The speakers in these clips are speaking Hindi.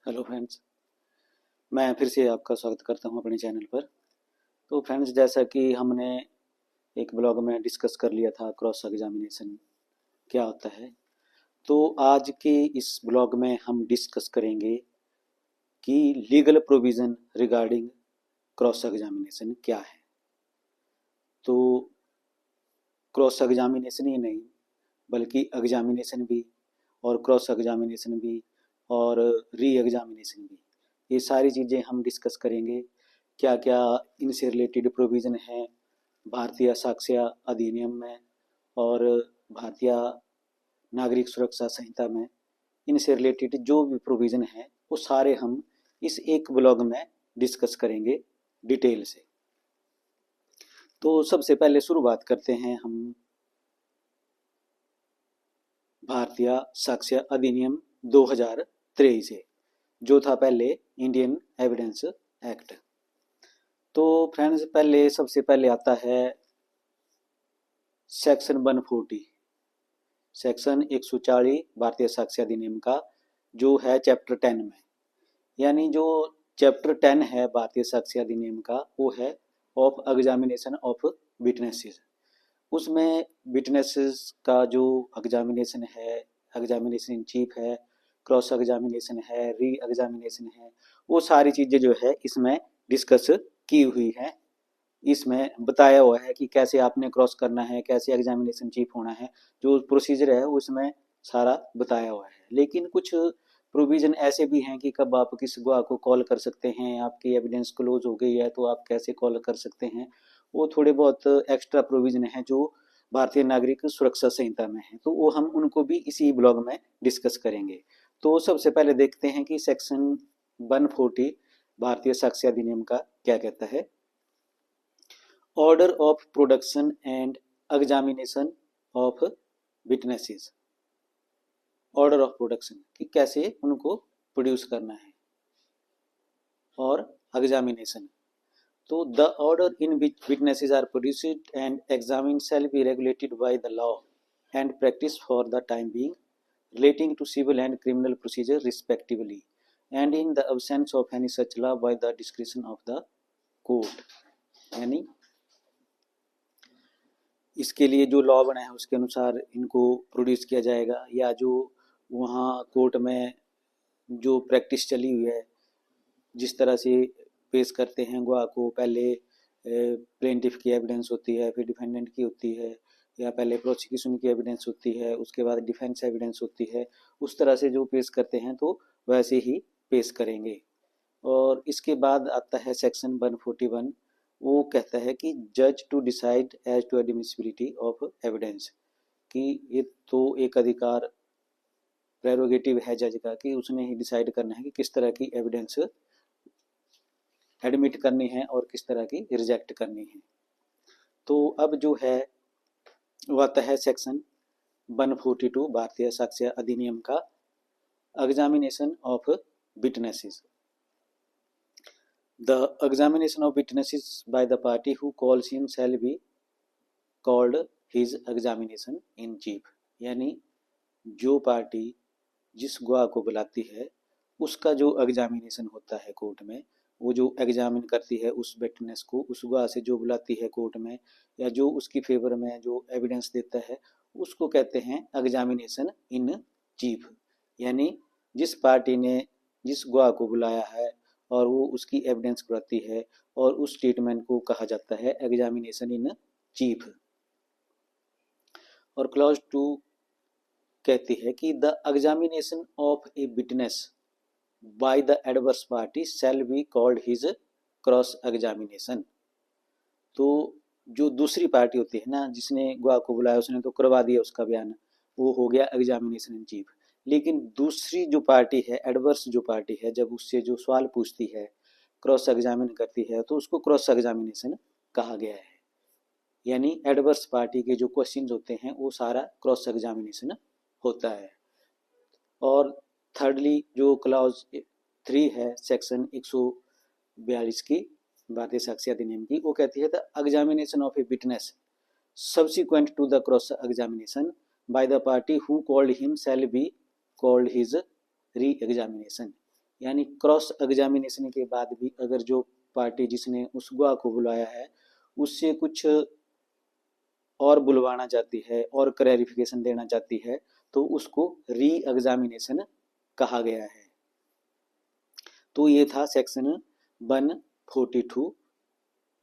हेलो फ्रेंड्स, मैं फिर से आपका स्वागत करता हूं अपने चैनल पर। तो फ्रेंड्स, जैसा कि हमने एक ब्लॉग में डिस्कस कर लिया था क्रॉस एग्जामिनेशन क्या होता है, तो आज के इस ब्लॉग में हम डिस्कस करेंगे कि legal provision regarding cross examination क्या है। तो क्रॉस एग्जामिनेशन ही नहीं बल्कि एग्जामिनेशन भी और क्रॉस एग्जामिनेशन भी और री एग्जामिनेशन भी, ये सारी चीज़ें हम डिस्कस करेंगे। क्या क्या इनसे रिलेटेड प्रोविज़न हैं भारतीय साक्ष्य अधिनियम में और भारतीय नागरिक सुरक्षा संहिता में, इनसे रिलेटेड जो भी प्रोविज़न हैं वो सारे हम इस एक ब्लॉग में डिस्कस करेंगे डिटेल से। तो सबसे पहले शुरुआत करते हैं हम भारतीय साक्ष्य अधिनियम 2023 से, जो था पहले इंडियन एविडेंस एक्ट। तो फ्रेंड्स, सबसे पहले आता है सेक्शन 140, सेक्शन 140 भारतीय साक्ष्य अधिनियम का, जो है चैप्टर 10 में। यानी जो चैप्टर 10 है भारतीय साक्ष्य अधिनियम का, वो है ऑफ एग्जामिनेशन ऑफ विटनेसेस। उसमें विटनेसेस का जो एग्जामिनेशन है, एग्जामिनेशन इन चीफ है, क्रॉस एग्जामिनेशन है, री एग्जामिनेशन है, वो सारी चीज़ें जो है इसमें डिस्कस की हुई है। इसमें बताया हुआ है कि कैसे आपने क्रॉस करना है, कैसे एग्जामिनेशन चीफ होना है, जो प्रोसीजर है उसमें सारा बताया हुआ है। लेकिन कुछ प्रोविज़न ऐसे भी हैं कि कब आप किस गवाह को कॉल कर सकते हैं, आपकी एविडेंस क्लोज हो गई है तो आप कैसे कॉल कर सकते हैं, वो थोड़े बहुत एक्स्ट्रा प्रोविज़न हैं जो भारतीय नागरिक सुरक्षा संहिता में है। तो वो हम उनको भी इसी ब्लॉग में डिस्कस करेंगे। तो सबसे पहले देखते हैं कि सेक्शन 140 भारतीय साक्ष्य अधिनियम का क्या कहता है। Order of production and examination of witnesses. Order of production कि कैसे उनको प्रोड्यूस करना है, और एग्जामिनेशन। तो the order in which witnesses are produced and examined shall be regulated by the law and practice for the time being relating to civil and criminal procedure respectively, and in the absence of any such law by the discretion of the court। यानी इसके लिए जो लॉ बना है उसके अनुसार इनको प्रोड्यूस किया जाएगा, या जो वहाँ कोर्ट में जो प्रैक्टिस चली हुई है, जिस तरह से पेश करते हैं गवाह को, पहले प्लेंटिफ की एविडेंस होती है, फिर डिफेंडेंट की होती है, या पहले प्रोसिक्यूशन की एविडेंस होती है, उसके बाद डिफेंस एविडेंस होती है, उस तरह से जो पेश करते हैं तो वैसे ही पेश करेंगे। और इसके बाद आता है सेक्शन 141, वो कहता है कि जज to decide as to admissibility of evidence, कि ये तो एक अधिकार प्रेरोगेटिव है जज का कि उसने ही डिसाइड करना है कि किस तरह की एविडेंस एडमिट करनी है और किस तरह की रिजेक्ट करनी है। तो अब जो है वो आता है सेक्शन 142 भारतीय साक्ष्य अधिनियम का, examination of witnesses. The examination of witnesses by the party who calls him shall be called his examination in chief। यानी जो पार्टी जिस गवाह को बुलाती है उसका जो एग्जामिनेशन होता है कोर्ट में, वो जो एग्जामिन करती है उस विटनेस को, उस गवाह से जो बुलाती है कोर्ट में, या जो उसकी फेवर में जो एविडेंस देता है, उसको कहते हैं एग्जामिनेशन इन चीफ। यानी जिस पार्टी ने जिस गवाह को बुलाया है और वो उसकी एविडेंस कराती है, और उस स्टेटमेंट को कहा जाता है एग्जामिनेशन इन चीफ। और क्लॉज 2 कहती है कि the examination of a witness by the adverse party shell be called his cross examination. तो जो दूसरी पार्टी होती है ना, जिसने गवाह को बुलाया, उसने तो करवा दिया उसका बयान, वो हो गया एग्जामिनेशन इन चीफ। लेकिन दूसरी जो पार्टी है, एडवर्स जो पार्टी है, जब उससे जो सवाल पूछती है, क्रॉस एग्जामिन करती है, तो उसको क्रॉस एग्जामिनेशन कहा गया है। यानी एडवर्स पार्टी के जो क्वेश्चन होते हैं वो सारा क्रॉस एग्जामिनेशन होता है। और थर्डली जो क्लॉज 3 है सेक्शन 142 की भारतीय साक्ष्य अधिनियम की, वो कहती है the examination of a witness subsequent to the cross examination by the party who called him shall be called his re examination. यानी क्रॉस एग्जामिनेशन के बाद भी अगर जो पार्टी जिसने उस गवाह को बुलाया है उससे कुछ और बुलवाना चाहती है और क्लैरिफिकेशन देना चाहती है तो उसको री एग्जामिनेशन कहा गया है। तो ये था सेक्शन 142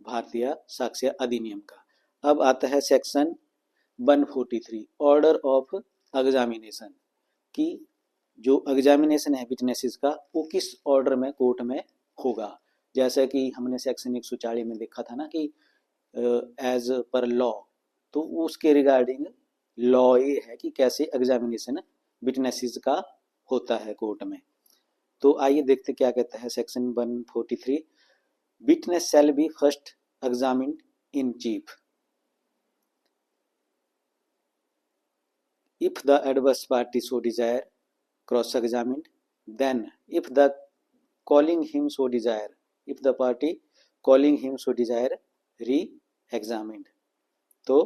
भारतीय साक्ष्य अधिनियम का। अब आता है सेक्शन 143 ऑर्डर ऑफ एग्जामिनेशन कि जो एग्जामिनेशन है विटनेसेस का वो किस ऑर्डर में कोर्ट में होगा। जैसा कि हमने सेक्शन 140 में देखा था ना कि एज पर लॉ, तो उसके रिगार्डिंग लॉ ये है कि कैसे एग्जामिनेशन विटनेसेस का होता है कोर्ट में। तो आइए देखते क्या कहता है section 143। Witness shall B first examined in chief if the adverse party so desire cross examined, then if the calling him so desire, if the party calling him so desire re examined। तो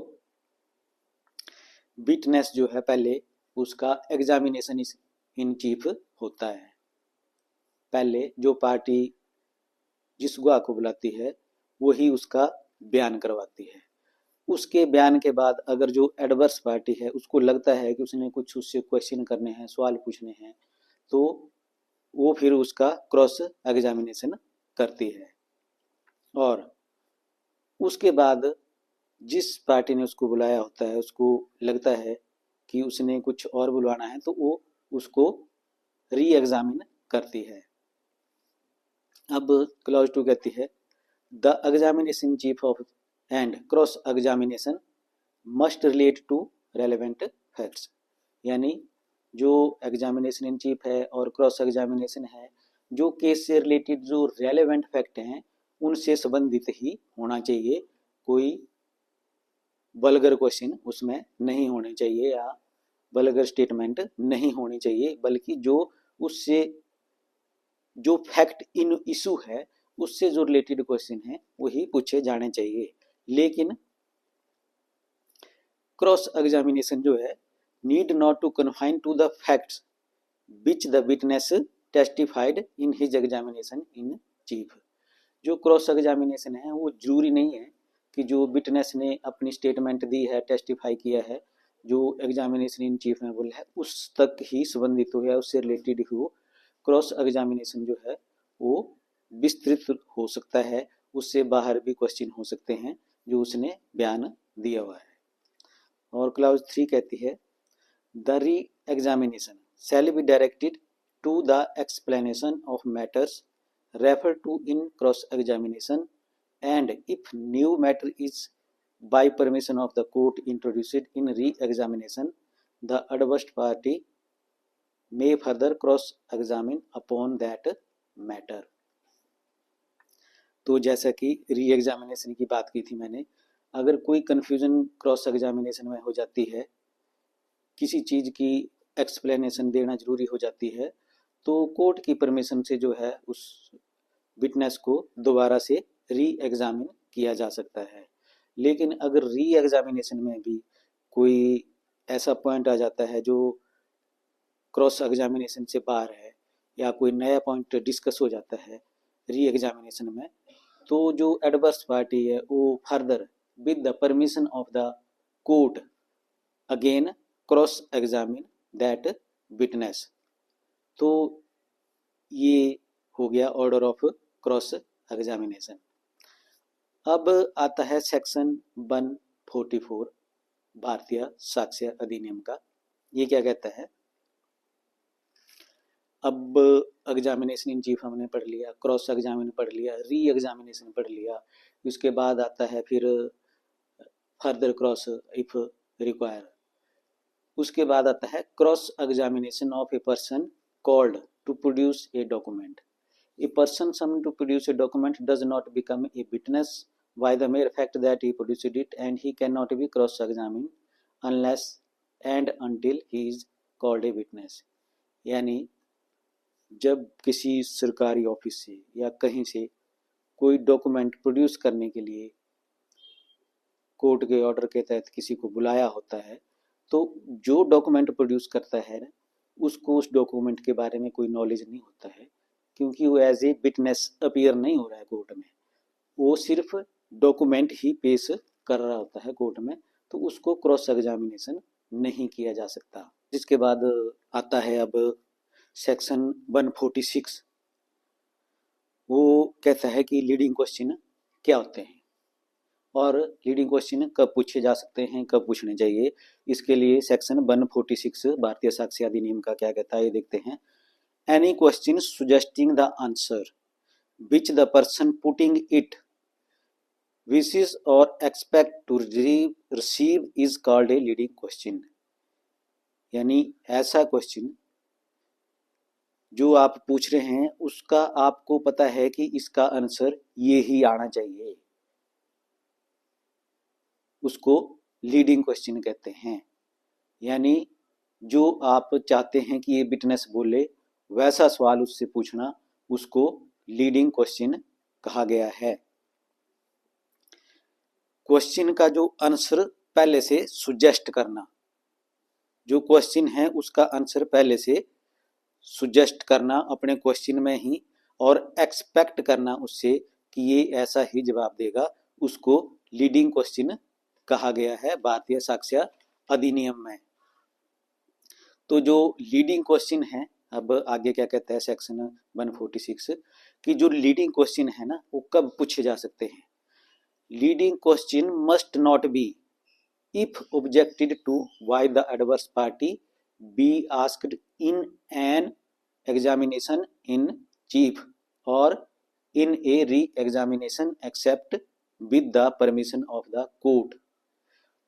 विटनेस जो है पहले उसका एग्जामिनेशन इन चीफ होता है। पहले जो पार्टी जिस गवाह को बुलाती है वही उसका बयान करवाती है। उसके बयान के बाद अगर जो एडवर्स पार्टी है उसको लगता है कि उसने कुछ उससे क्वेश्चन करने हैं, सवाल पूछने हैं, तो वो फिर उसका क्रॉस एग्जामिनेशन करती है। और उसके बाद जिस पार्टी ने उसको बुलाया होता है उसको लगता है कि उसने कुछ और बुलवाना है तो वो उसको री एग्जामिन करती है। अब क्लॉज 2 कहती है the examination chief of and cross examination must relate to relevant facts, यानी जो एग्जामिनेशन इन चीफ है और क्रॉस एग्जामिनेशन है जो केस से रिलेटेड जो रेलेवेंट फैक्ट हैं उनसे संबंधित ही होना चाहिए। कोई वल्गर क्वेश्चन उसमें नहीं होने चाहिए या वल्गर स्टेटमेंट नहीं होनी चाहिए, बल्कि जो उससे जो फैक्ट इन इशू है उससे जो रिलेटेड क्वेश्चन है वही पूछे जाने चाहिए। लेकिन क्रॉस एग्जामिनेशन जो है need not to confine to the facts which the witness testified in his examination in chief. जो क्रॉस एग्जामिनेशन है वो जरूरी नहीं है कि जो विटनेस ने अपनी स्टेटमेंट दी है, टेस्टिफाई किया है, जो एग्जामिनेशन इन चीफ में बोला है उस तक ही संबंधित हो या उससे रिलेटेड ही हो। क्रॉस एग्जामिनेशन जो है वो विस्तृत हो सकता है, उससे बाहर भी क्वेश्चन हो सकते हैं जो उसने बयान दिया हुआ है। और क्लॉज 3 कहती है the re examination shall be directed to the explanation of matters refer to in cross examination and if new matter is by permission of the court introduced in re-examination, the adverse party may further cross-examine upon that matter। तो जैसा कि री-एग्जामिनेशन की बात की थी मैंने, अगर कोई कन्फ्यूजन क्रॉस एग्जामिनेशन में हो जाती है, किसी चीज़ की एक्सप्लेनेशन देना जरूरी हो जाती है, तो कोर्ट की परमिशन से जो है उस विटनेस को दोबारा से री एग्जामिन किया जा सकता है। लेकिन अगर री एग्जामिनेशन में भी कोई ऐसा पॉइंट आ जाता है जो क्रॉस एग्जामिनेशन से बाहर है या कोई नया पॉइंट डिस्कस हो जाता है री एग्जामिनेशन में, तो जो एडवर्स पार्टी है वो further with the permission of the court again cross examine that witness. तो ये हो गया ऑर्डर ऑफ क्रॉस एग्जामिनेशन। अब आता है सेक्शन 144 भारतीय साक्ष्य अधिनियम का। ये क्या कहता है, अब एग्जामिनेशन इन चीफ हमने पढ़ लिया, क्रॉस एग्जामिनेशन पढ़ लिया, री एग्जामिनेशन पढ़ लिया, उसके बाद आता है फिर फर्दर क्रॉस इफ रिक्वायर। उसके बाद आता है cross examination of a person called to produce a document. A person summoned to produce a document does not become a witness by the mere fact that he produced it, and he cannot be cross-examined unless and until he is called a witness। यानी जब किसी सरकारी ऑफिस से या कहीं से कोई डॉक्यूमेंट प्रोड्यूस करने के लिए कोर्ट के ऑर्डर के तहत किसी को बुलाया होता है, तो जो डॉक्यूमेंट प्रोड्यूस करता है उसको उस डॉक्यूमेंट के बारे में कोई नॉलेज नहीं होता है, क्योंकि वो एज ए विटनेस अपीयर नहीं हो रहा है कोर्ट में, वो सिर्फ डॉक्यूमेंट ही पेश कर रहा होता है कोर्ट में, तो उसको क्रॉस एग्जामिनेशन नहीं किया जा सकता। जिसके बाद आता है अब सेक्शन 146। वो कहता है कि लीडिंग क्वेश्चन क्या होते हैं और लीडिंग क्वेश्चन कब पूछे जा सकते हैं, कब पूछने चाहिए। इसके लिए सेक्शन 146 भारतीय साक्ष्य अधिनियम का क्या कहता है ये देखते हैं। Any question suggesting the answer which the person putting it wishes or expect to receive is called a leading question। यानी ऐसा क्वेश्चन जो आप पूछ रहे हैं उसका आपको पता है कि इसका आंसर ये ही आना चाहिए, उसको लीडिंग क्वेश्चन कहते हैं। यानी जो आप चाहते हैं कि ये विटनेस बोले वैसा सवाल उससे पूछना, उसको लीडिंग क्वेश्चन कहा गया है। क्वेश्चन का जो आंसर पहले से सुजेस्ट करना, जो क्वेश्चन है उसका आंसर पहले से सुजेस्ट करना अपने क्वेश्चन में ही, और एक्सपेक्ट करना उससे कि ये ऐसा ही जवाब देगा, उसको लीडिंग क्वेश्चन कहा गया है भारतीय साक्ष्य अधिनियम में। तो जो लीडिंग क्वेश्चन है, अब आगे क्या कहता है सेक्शन 146 कि जो लीडिंग क्वेश्चन है ना वो कब पूछे जा सकते हैं। Leading question must not be if objected to by the adverse party be asked in an examination in chief or in a re-examination except with the permission of the court।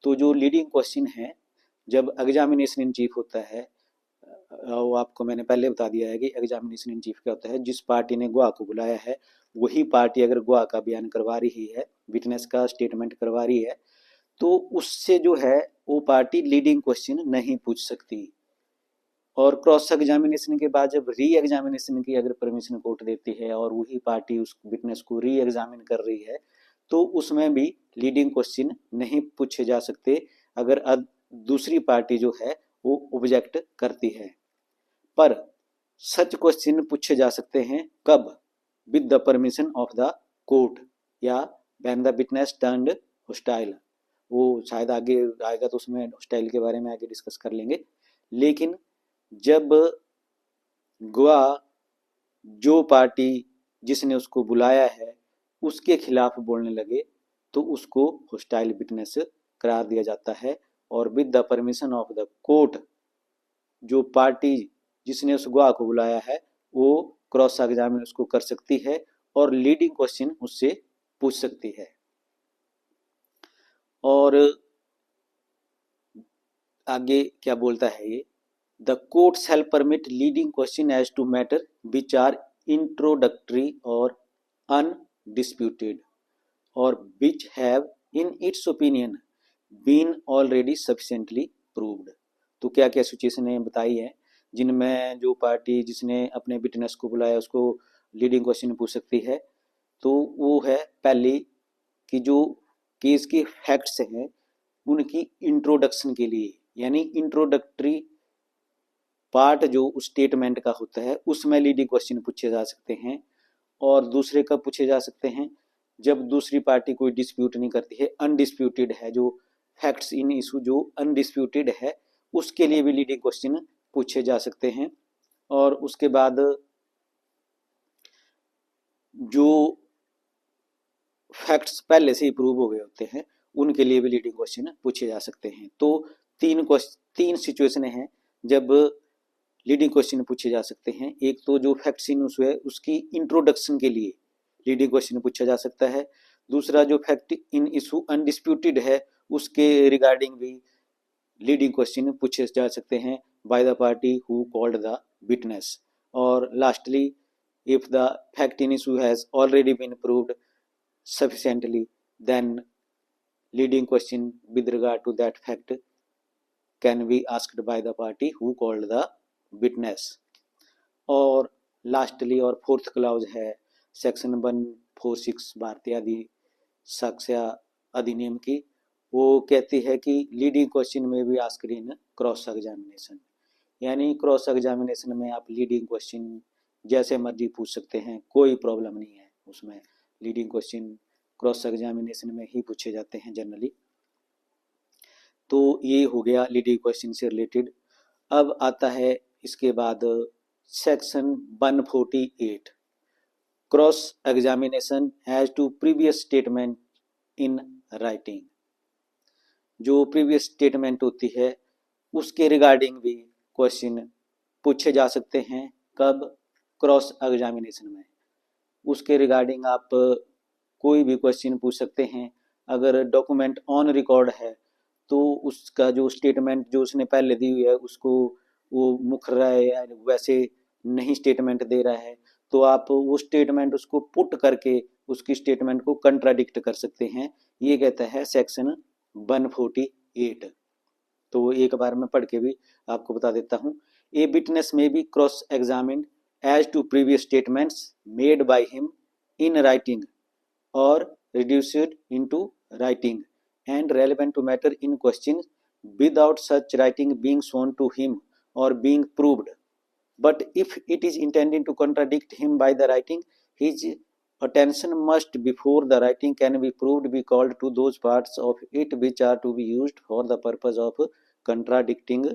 तो जो लीडिंग क्वेश्चन है जब एग्जामिनेशन इन चीफ होता है, वो आपको मैंने पहले बता दिया है कि एग्जामिनेशन इन चीफ क्या होता है। जिस पार्टी ने गवाह को बुलाया है वही पार्टी अगर गवाह का बयान करवा रही है, विटनेस का स्टेटमेंट करवा रही है, तो उससे जो है वो पार्टी लीडिंग क्वेश्चन नहीं पूछ सकती। और क्रॉस एग्जामिनेशन के बाद जब री एग्जामिनेशन की अगर परमिशन कोर्ट देती है और वही पार्टी उस विटनेस को री एग्जामिन कर रही है, तो उसमें भी लीडिंग क्वेश्चन नहीं पूछे जा सकते अगर दूसरी पार्टी जो है वो ऑब्जेक्ट करती है। पर सच क्वेश्चन पूछे जा सकते हैं कब? With the permission of the court या when the witness turned hostile. वो शायद आगे आएगा तो उसमें हॉस्टाइल के बारे में आगे डिस्कस कर लेंगे। लेकिन जब गवाह जो पार्टी जिसने उसको बुलाया है उसके खिलाफ बोलने लगे तो उसको हॉस्टाइल विटनेस करार दिया जाता है। और with the permission of the court जो पार्टी जिसने उस गवाह को बुलाया है वो क्रॉस एग्जामिन उसको कर सकती है और लीडिंग क्वेश्चन उससे पूछ सकती है। और आगे क्या बोलता है ये, the court shall permit leading question as to matter which are introductory और अनडिस्प्यूटेड और which have in its opinion been already sufficiently proved. तो क्या क्या सिचुएशन बताई है जिनमें जो पार्टी जिसने अपने विटनेस को बुलाया उसको लीडिंग क्वेश्चन पूछ सकती है। तो वो है पहली कि जो केस के फैक्ट्स हैं उनकी इंट्रोडक्शन के लिए, यानी इंट्रोडक्टरी पार्ट जो उस स्टेटमेंट का होता है उसमें लीडिंग क्वेश्चन पूछे जा सकते हैं। और दूसरे कब पूछे जा सकते हैं? जब दूसरी पार्टी कोई डिस्प्यूट नहीं करती है, अनडिस्प्यूटेड है, जो फैक्ट्स इन इशू जो अनडिस्प्यूटेड है उसके लिए भी लीडिंग क्वेश्चन पूछे जा सकते हैं। और उसके बाद जो फैक्ट्स पहले से ही प्रूव हो गए होते हैं उनके लिए भी लीडिंग क्वेश्चन पूछे जा सकते हैं। तो तीन सिचुएशन हैं जब लीडिंग क्वेश्चन पूछे जा सकते हैं। एक तो जो फैक्ट्स इन इशू है उसकी इंट्रोडक्शन के लिए लीडिंग क्वेश्चन पूछा जा सकता है। दूसरा जो फैक्ट इन इशू अनडिस्प्यूटेड है उसके रिगार्डिंग भी लीडिंग क्वेश्चन पूछे जा सकते हैं by the party who called the witness. और lastly if the fact in issue has already been proved sufficiently then leading question with regard to that fact can be asked by the party who called the witness। और लास्टली और फोर्थ क्लॉज है सेक्शन 146 भारतीय साक्ष्य अधिनियम की। वो कहती है कि लीडिंग क्वेश्चन में भी आस्क्ड इन क्रॉस एग्जामिनेशन, यानी क्रॉस एग्जामिनेशन में आप लीडिंग क्वेश्चन जैसे मर्जी पूछ सकते हैं, कोई प्रॉब्लम नहीं है उसमें। लीडिंग क्वेश्चन क्रॉस एग्जामिनेशन में ही पूछे जाते हैं जनरली। तो ये हो गया लीडिंग क्वेश्चन से रिलेटेड। अब आता है इसके बाद section 148 cross examination as to previous statement in writing. जो प्रीवियस स्टेटमेंट होती है उसके रिगार्डिंग भी क्वेश्चन पूछे जा सकते हैं। कब? क्रॉस एग्जामिनेशन में। उसके रिगार्डिंग आप कोई भी क्वेश्चन पूछ सकते हैं। अगर डॉक्यूमेंट ऑन रिकॉर्ड है तो उसका जो स्टेटमेंट जो उसने पहले दी हुई है उसको वो मुकर रहा है या वैसे नहीं स्टेटमेंट दे रहा है, तो आप वो स्टेटमेंट उसको पुट करके उसकी स्टेटमेंट को कंट्राडिक्ट कर सकते हैं। ये कहता है सेक्शन 148। तो एक बार मैं पढ़ के भी आपको बता देता हूँ। A witness may be cross examined as to previous statements made by him in writing और reduced into writing and relevant to matter in question without such writing being shown to him or being proved. But if it is intended to contradict him by the writing, his attention must before the writing can be proved be called to those parts of it which are to be used for the purpose of contradicting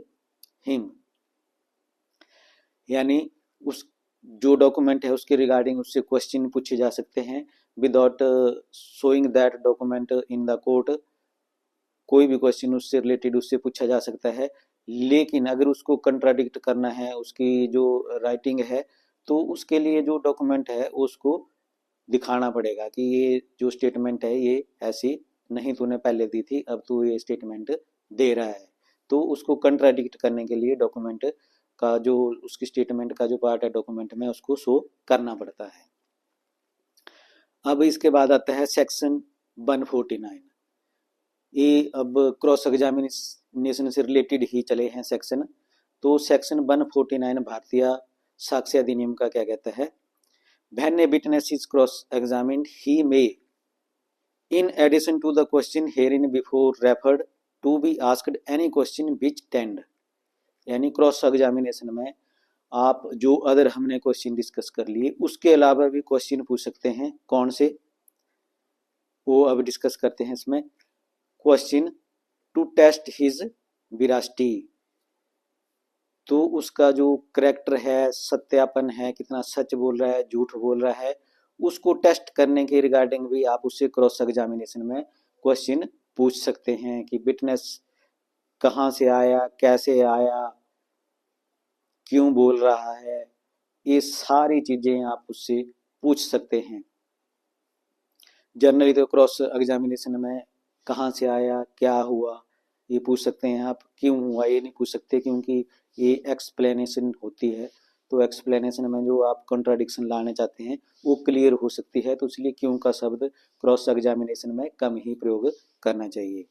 him. यानी उस जो डॉक्यूमेंट है उसके रिगार्डिंग उससे क्वेश्चन पूछे जा सकते हैं without showing that document in the court. कोई भी क्वेश्चन उससे रिलेटेड उससे पूछा जा सकता है, लेकिन अगर उसको कंट्राडिक्ट करना है उसकी जो राइटिंग है तो उसके लिए जो डॉक्यूमेंट है उसको दिखाना पड़ेगा कि ये जो स्टेटमेंट है ये ऐसी नहीं तूने पहले दी थी, अब तू ये स्टेटमेंट दे रहा है। तो उसको कंट्राडिक्ट करने के लिए डॉक्यूमेंट का जो उसकी स्टेटमेंट का जो पार्ट है डॉक्यूमेंट में उसको शो करना पड़ता है। अब इसके बाद आता है सेक्शन 149। ये अब क्रॉस एग्जामिनेशन से रिलेटेड ही चले हैं सेक्शन। तो सेक्शन 149 भारतीय साक्ष्य अधिनियम का क्या कहता है? When a witness is cross-examined, he may, in addition to the question herein before referred, to be asked any question which tend, यानी क्रॉस एग्जामिनेशन में आप जो अदर हमने क्वेश्चन डिस्कस कर लिए उसके अलावा भी क्वेश्चन पूछ सकते हैं। कौन से? वो अब डिस्कस करते हैं इसमें। क्वेश्चन टू टेस्ट हिज विरासिटी, तो उसका जो करेक्टर है, सत्यापन है, कितना सच बोल रहा है, झूठ बोल रहा है, उसको टेस्ट करने के रिगार्डिंग भी आप उससे क्रॉस एग्जामिनेशन में क्वेश्चन पूछ सकते हैं कि विटनेस कहाँ से आया, कैसे आया, क्यों बोल रहा है, ये सारी चीजें आप उससे पूछ सकते हैं। जनरली तो क्रॉस एग्जामिनेशन में कहाँ से आया, क्या हुआ, ये पूछ सकते हैं आप। क्यों हुआ ये नहीं पूछ सकते, क्योंकि ये एक्सप्लेनेशन होती है। तो एक्सप्लेनेशन में जो आप कॉन्ट्राडिक्शन लाने चाहते हैं वो क्लियर हो सकती है, तो इसलिए क्यों का शब्द क्रॉस एग्जामिनेशन में कम ही प्रयोग करना चाहिए।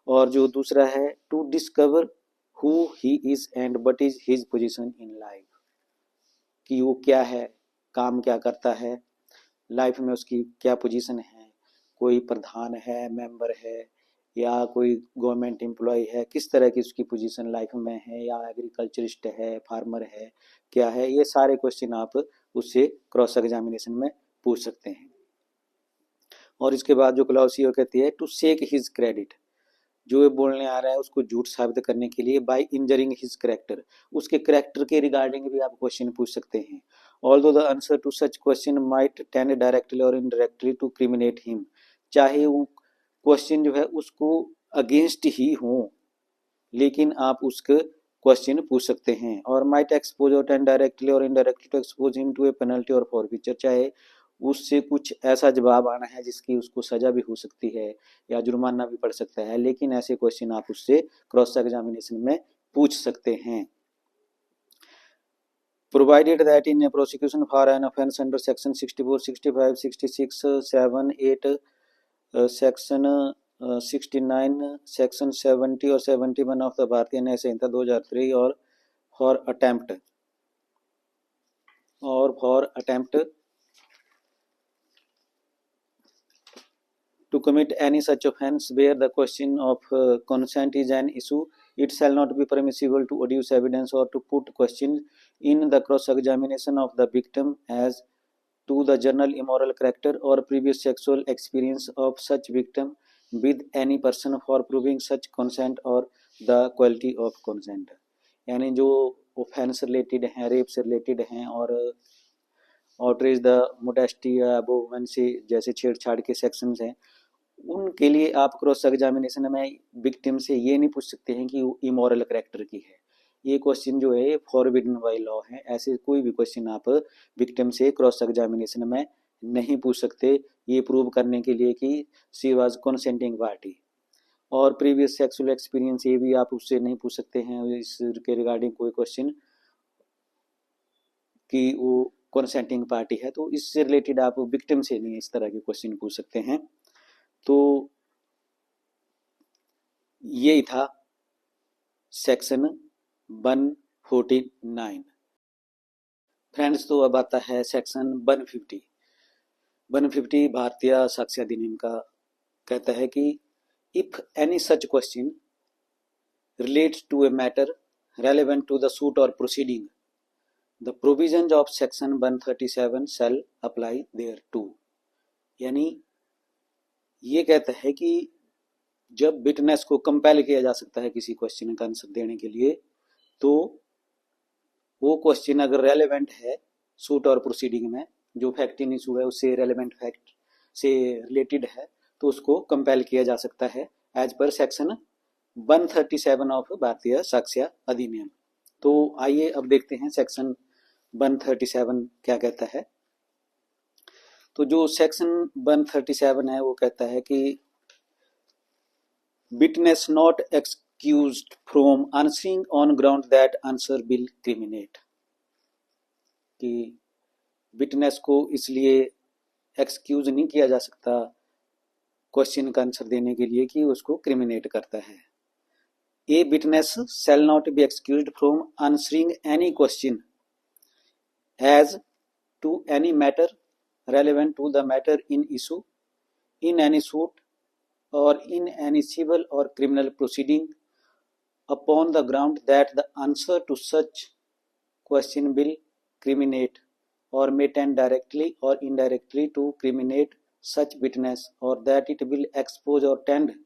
और जो दूसरा है to discover who he is and what is his position in life, कि वो क्या है, काम क्या करता है, लाइफ में उसकी क्या पोजीशन है, कोई प्रधान है, मेंबर है, या कोई गवर्नमेंट एम्प्लॉय है, किस तरह की उसकी पोजीशन लाइफ में है, या एग्रीकल्चरिस्ट है, फार्मर है, क्या है, ये सारे क्वेश्चन आप उससे क्रॉस एग्जामिनेशन में पूछ सकते हैं। और इसके बाद जो क्लॉज वो कहती है टू शेक हिज क्रेडिट, जो ये बोलने आ रहा है उसको झूठ साबित करने के लिए, बाय इंजरिंग हिज करेक्टर, उसके करेक्टर के रिगार्डिंग भी आप क्वेश्चन पूछ सकते हैं। Although the answer to such question might tend directly और इनडायरेक्टली टू क्रिमिनेट हिम, चाहे वो क्वेश्चन जो है उसको अगेंस्ट ही हो, लेकिन आप उसके क्वेश्चन पूछ सकते हैं। और माइट एक्सपोज और टेंड डायरेक्टली और indirectly to expose him to a penalty और फॉरफीचर, चाहे उससे कुछ ऐसा जवाब आना है जिसकी उसको सजा भी हो सकती है या जुर्माना भी पड़ सकता है, लेकिन ऐसे क्वेश्चन आप उससे क्रॉस एग्जामिनेशन में पूछ सकते हैं। Provided that in A prosecution for an offence under section 64, 65, 66, 7, 8, section 69, section 70 और 71 ऑफ द भारतीय न्याय संहिता 2003 और for attempt to commit any such offence where the question of consent is an issue It shall not be permissible to adduce evidence or to put questions in the cross-examination of the victim as to the general immoral character or previous sexual experience of such victim with any person for proving such consent or the quality of consent. यानी जो ऑफेंस रिलेटेड हैं, रेप से रिलेटेड हैं और आउटरीच द मोडेस्टी या वुमेन से जैसे छेड़छाड़ के सेक्शंस हैं, उनके लिए आप क्रॉस एग्जामिनेशन में विक्टिम से ये नहीं पूछ सकते हैं कि वो इमोरल करेक्टर की है। ये क्वेश्चन जो है फॉरबिडन बाय लॉ है। ऐसे कोई भी क्वेश्चन आप विक्टिम से क्रॉस एग्जामिनेशन में नहीं पूछ सकते, ये प्रूव करने के लिए कि शी वाज कंसेंटिंग पार्टी। और प्रीवियस सेक्सुअल एक्सपीरियंस ये भी आप उससे नहीं पूछ सकते हैं इसके रिगार्डिंग कोई क्वेश्चन कि वो कंसेंटिंग पार्टी है, तो इससे रिलेटेड आप विक्टिम से नहीं इस तरह के क्वेश्चन पूछ सकते हैं। तो यही था सेक्शन 149। फ्रेंड्स, तो अब आता है सेक्शन 150। 150 भारतीय साक्ष्य अधिनियम का कहता है कि if any such question relates to a matter relevant to the suit और proceeding, the provisions of section 137 shall apply thereto. यानी ये कहता है कि जब विटनेस को कंपेल किया जा सकता है किसी क्वेश्चन का आंसर देने के लिए, तो वो क्वेश्चन अगर रेलेवेंट है सूट और प्रोसीडिंग में, जो फैक्ट इन इशू है उससे रेलेवेंट फैक्ट से रिलेटेड है, तो उसको कंपेल किया जा सकता है एज पर सेक्शन 137 ऑफ भारतीय साक्ष्य अधिनियम। तो आइए अब देखते हैं सेक्शन 137 क्या कहता है। तो जो सेक्शन 137 है वो कहता है कि witness not excused from answering on ground that answer will criminate, कि विटनेस को इसलिए एक्सक्यूज नहीं किया जा सकता क्वेश्चन का आंसर देने के लिए कि उसको क्रिमिनेट करता है। A witness shall not be excused from answering any question as to any matter relevant to the matter in issue in any suit or in any civil or criminal proceeding upon the ground that the answer to such question will criminate or may tend directly or indirectly to criminate such witness, or that it will expose or tend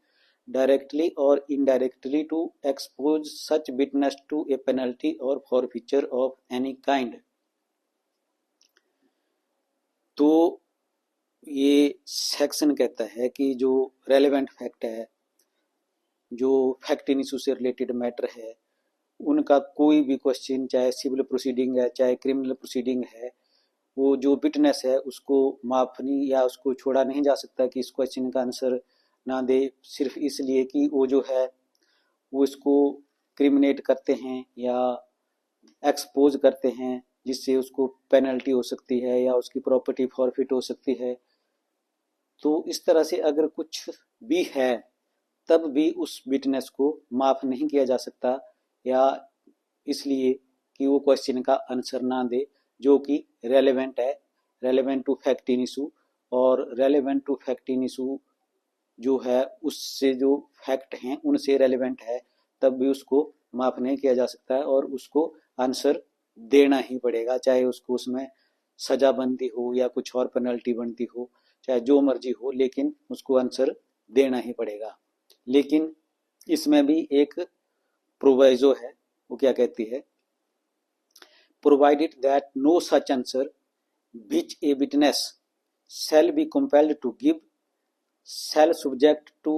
directly or indirectly to expose such witness to a penalty or forfeiture of any kind। तो ये सेक्शन कहता है कि जो रेलेवेंट फैक्ट है, जो फैक्ट इन इशू से रिलेटेड मैटर है, उनका कोई भी क्वेश्चन, चाहे सिविल प्रोसीडिंग है चाहे क्रिमिनल प्रोसीडिंग है, वो जो विटनेस है उसको माफ नहीं या उसको छोड़ा नहीं जा सकता कि इस क्वेश्चन का आंसर ना दे, सिर्फ इसलिए कि वो जो है वो इसको क्रिमिनेट करते हैं या एक्सपोज करते हैं, जिससे उसको पेनल्टी हो सकती है या उसकी प्रॉपर्टी फॉरफिट हो सकती है। तो इस तरह से अगर कुछ भी है तब भी उस विटनेस को माफ नहीं किया जा सकता, या इसलिए कि वो क्वेश्चन का आंसर ना दे जो कि रेलेवेंट है, relevant to fact in issue, और relevant to fact in issue जो है उससे जो फैक्ट हैं उनसे रेलेवेंट है, तब भी उसको माफ नहीं किया जा सकता है और उसको आंसर देना ही पड़ेगा, चाहे उसको उसमें सजा बनती हो या कुछ और पेनल्टी बनती हो, चाहे जो मर्जी हो, लेकिन उसको आंसर देना ही पड़ेगा। लेकिन इसमें भी एक प्रोवाइजो है, वो क्या कहती है, provided that no such answer which a witness shall be compelled to give shall subject to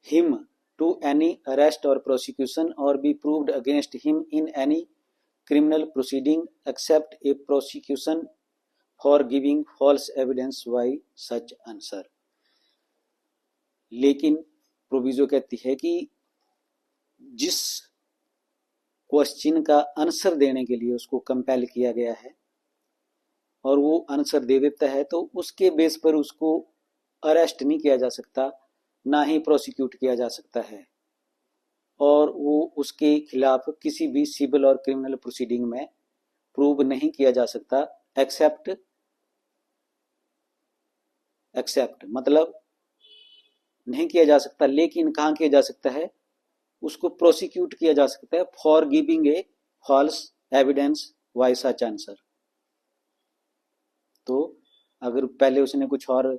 him to any arrest or prosecution or be proved against him in any criminal proceeding except a prosecution for giving false evidence by such answer। लेकिन प्रोविजो कहती है कि जिस क्वेश्चन का आंसर देने के लिए उसको कंपेल किया गया है और वो आंसर दे देता है, तो उसके बेस पर उसको अरेस्ट नहीं किया जा सकता, ना ही प्रोसिक्यूट किया जा सकता है, और वो उसके खिलाफ किसी भी सिविल और क्रिमिनल प्रोसीडिंग में प्रूव नहीं किया जा सकता, एक्सेप्ट मतलब नहीं किया जा सकता, लेकिन कहाँ किया जा सकता है, उसको प्रोसिक्यूट किया जा सकता है for giving a false evidence by such answer. तो अगर पहले उसने कुछ और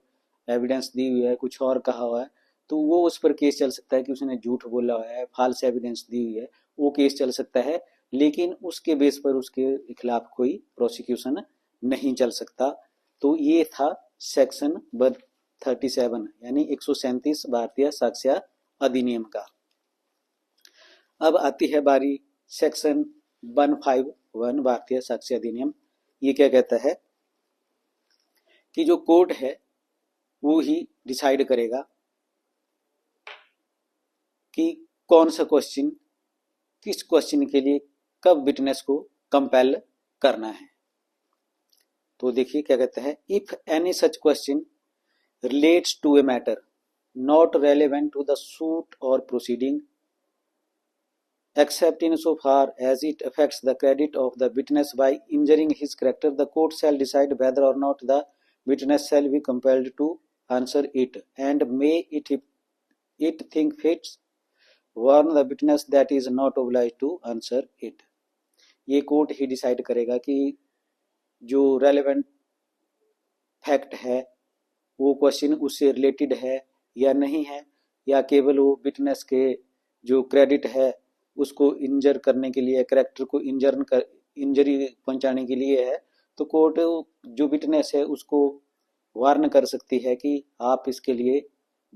एविडेंस दी हुई है, कुछ और कहा हुआ है, तो वो उस पर केस चल सकता है कि उसने झूठ बोला हुआ है, फॉल्स एविडेंस दी हुई है, वो केस चल सकता है, लेकिन उसके बेस पर उसके खिलाफ कोई प्रोसिक्यूशन नहीं चल सकता। तो ये था सेक्शन 37 यानी 137 भारतीय साक्ष्य अधिनियम का। अब आती है बारी सेक्शन 151 भारतीय साक्ष्य अधिनियम। ये क्या कहता है कि जो कोर्ट है वो ही डिसाइड करेगा कि कौन सा क्वेश्चन, किस क्वेश्चन के लिए कब विटनेस को कंपेल करना है। तो देखिए क्या कहता है, if any such question relates to a matter not relevant to the suit और proceeding except in so far as it affects the credit of the witness by injuring his character, the court shall decide whether or not the witness shall be compelled to answer it, and may it think fit warn the witness that is not obliged to answer it। ये कोर्ट ही डिसाइड करेगा कि जो रेलेवेंट फैक्ट है वो क्वेश्चन उससे रिलेटेड है या नहीं है, या केवल वो विटनेस के जो क्रेडिट है उसको इंजर करने के लिए, कैरेक्टर को इंजरी पहुंचाने के लिए है। तो कोर्ट जो विटनेस है उसको वार्न कर सकती है कि आप इसके लिए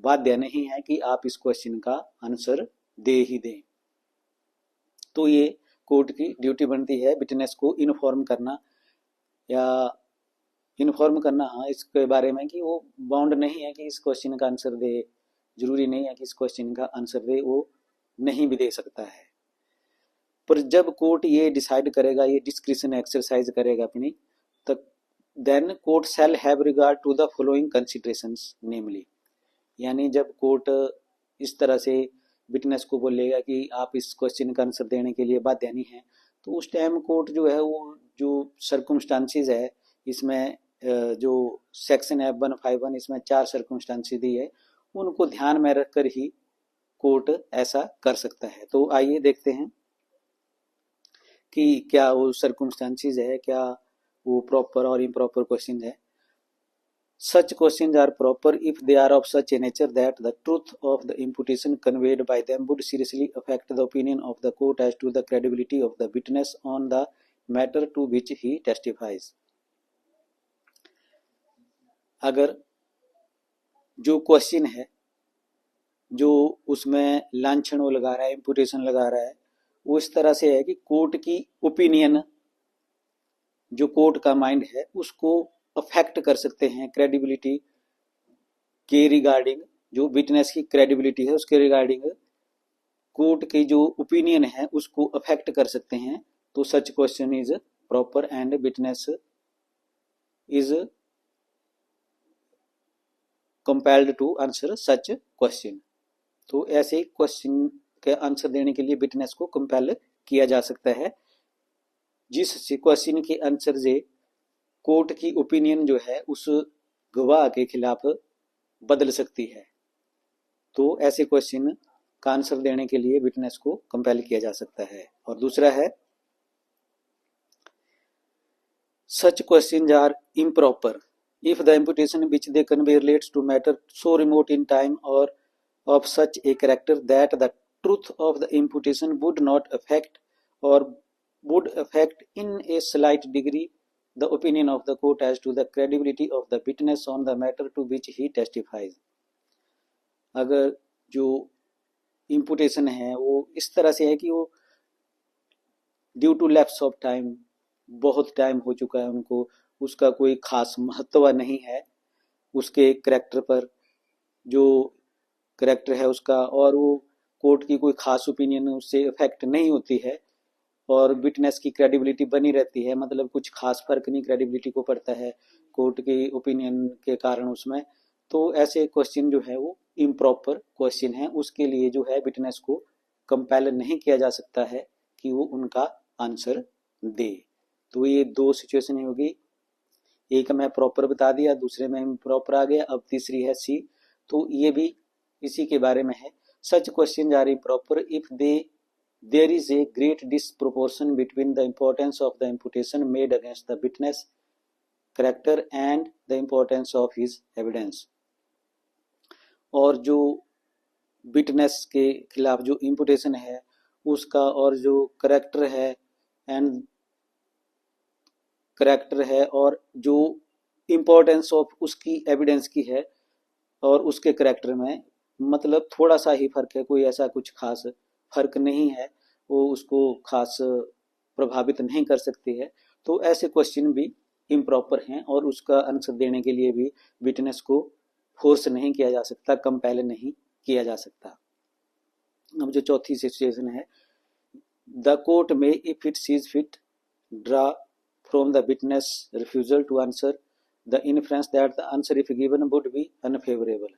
बाध्य नहीं है कि आप इस क्वेश्चन का आंसर दे ही दें। तो ये कोर्ट की ड्यूटी बनती है विटनेस को इन्फॉर्म करना, या इन्फॉर्म करना हाँ इसके बारे में कि वो बाउंड नहीं है कि इस क्वेश्चन का आंसर दे, जरूरी नहीं है कि इस क्वेश्चन का आंसर दे, वो नहीं भी दे सकता है। पर जब कोर्ट ये डिसाइड करेगा, ये डिस्क्रिशन एक्सरसाइज करेगा अपनी, तब then court shall have regard to the following considerations namely, यानी जब कोर्ट इस तरह से विटनेस को बोलेगा कि आप इस क्वेश्चन का आंसर देने के लिए बाध्य नहीं है, तो उस टाइम कोर्ट जो है वो जो सर्कमस्टांसिस है, इसमें जो सेक्शन है 151 इसमें 4 सर्कमस्टांसिस दी है, उनको ध्यान में रखकर ही कोर्ट ऐसा कर सकता है। तो आइए देखते हैं कि क्या वो सर्कमस्टांसिस है, क्या वो प्रॉपर और इम्प्रॉपर क्वेश्चन है। Such questions are proper if they are of such a nature that the truth of the imputation conveyed by them would seriously affect the opinion of the court as to the credibility of the witness on the matter to which he testifies। अगर जो क्वेश्चन है, जो उसमें लांछन वो लगा रहा है, इम्पुटेशन लगा रहा है, वो इस तरह से है कि कोर्ट की ओपिनियन, जो कोर्ट का माइंड है उसको अफेक्ट कर सकते हैं, क्रेडिबिलिटी के रिगार्डिंग, जो विटनेस की क्रेडिबिलिटी है उसके रिगार्डिंग कोर्ट की जो ओपिनियन है उसको अफेक्ट कर सकते हैं। तो such question is proper and witness is compelled to answer such question. तो ऐसे क्वेश्चन के आंसर देने के लिए विटनेस को कंपेल किया जा सकता है, जिस क्वेश्चन के आंसर से कोर्ट की ओपिनियन जो है उस गवाह के खिलाफ बदल सकती है। तो ऐसे क्वेश्चन का आंसर देने के लिए विटनेस को कंपेल किया जा सकता है। और दूसरा है such questions are improper if the imputation which they convey relates to matter so remote in time or of such a character that the truth of the imputation would not affect or would affect in a slight degree the opinion of the court as to the credibility of the witness on the matter to which he testifies। अगर जो imputation है वो इस तरह से है कि वो due to lapse of time, बहुत टाइम हो चुका है उनको, उसका कोई खास महत्व नहीं है उसके करैक्टर पर, जो करैक्टर है उसका, और वो कोर्ट की कोई खास ओपिनियन उससे इफेक्ट नहीं होती है और विटनेस की क्रेडिबिलिटी बनी रहती है, मतलब कुछ खास फर्क नहीं क्रेडिबिलिटी को पड़ता है कोर्ट की ओपिनियन के कारण उसमें। तो ऐसे क्वेश्चन जो है वो इम्प्रॉपर क्वेश्चन है, उसके लिए जो है विटनेस को कंपेल नहीं किया जा सकता है कि वो उनका आंसर दे। तो ये दो सिचुएशन होगी, एक मैं प्रॉपर बता दिया, दूसरे में इम्प्रॉपर आ गया, अब तीसरी है सी। तो ये भी इसी के बारे में है। Such questions are improper if there is a great disproportion between the importance of the imputation made against the witness character and the importance of his evidence. और जो विटनेस के खिलाफ जो इम्पुटेशन है उसका और जो करेक्टर है और जो इम्पोर्टेंस ऑफ उसकी एविडेंस की है और उसके करेक्टर में मतलब थोड़ा सा ही फर्क है, कोई ऐसा कुछ खास फर्क नहीं है, वो उसको खास प्रभावित नहीं कर सकती है। तो ऐसे क्वेश्चन भी इम्प्रॉपर हैं और उसका आंसर देने के लिए भी विटनेस को फोर्स नहीं किया जा सकता, कंपेल नहीं किया जा सकता। अब जो चौथी सिचुएशन है, the court may if it sees fit draw from the witness refusal to answer the inference that the answer if given would be unfavourable.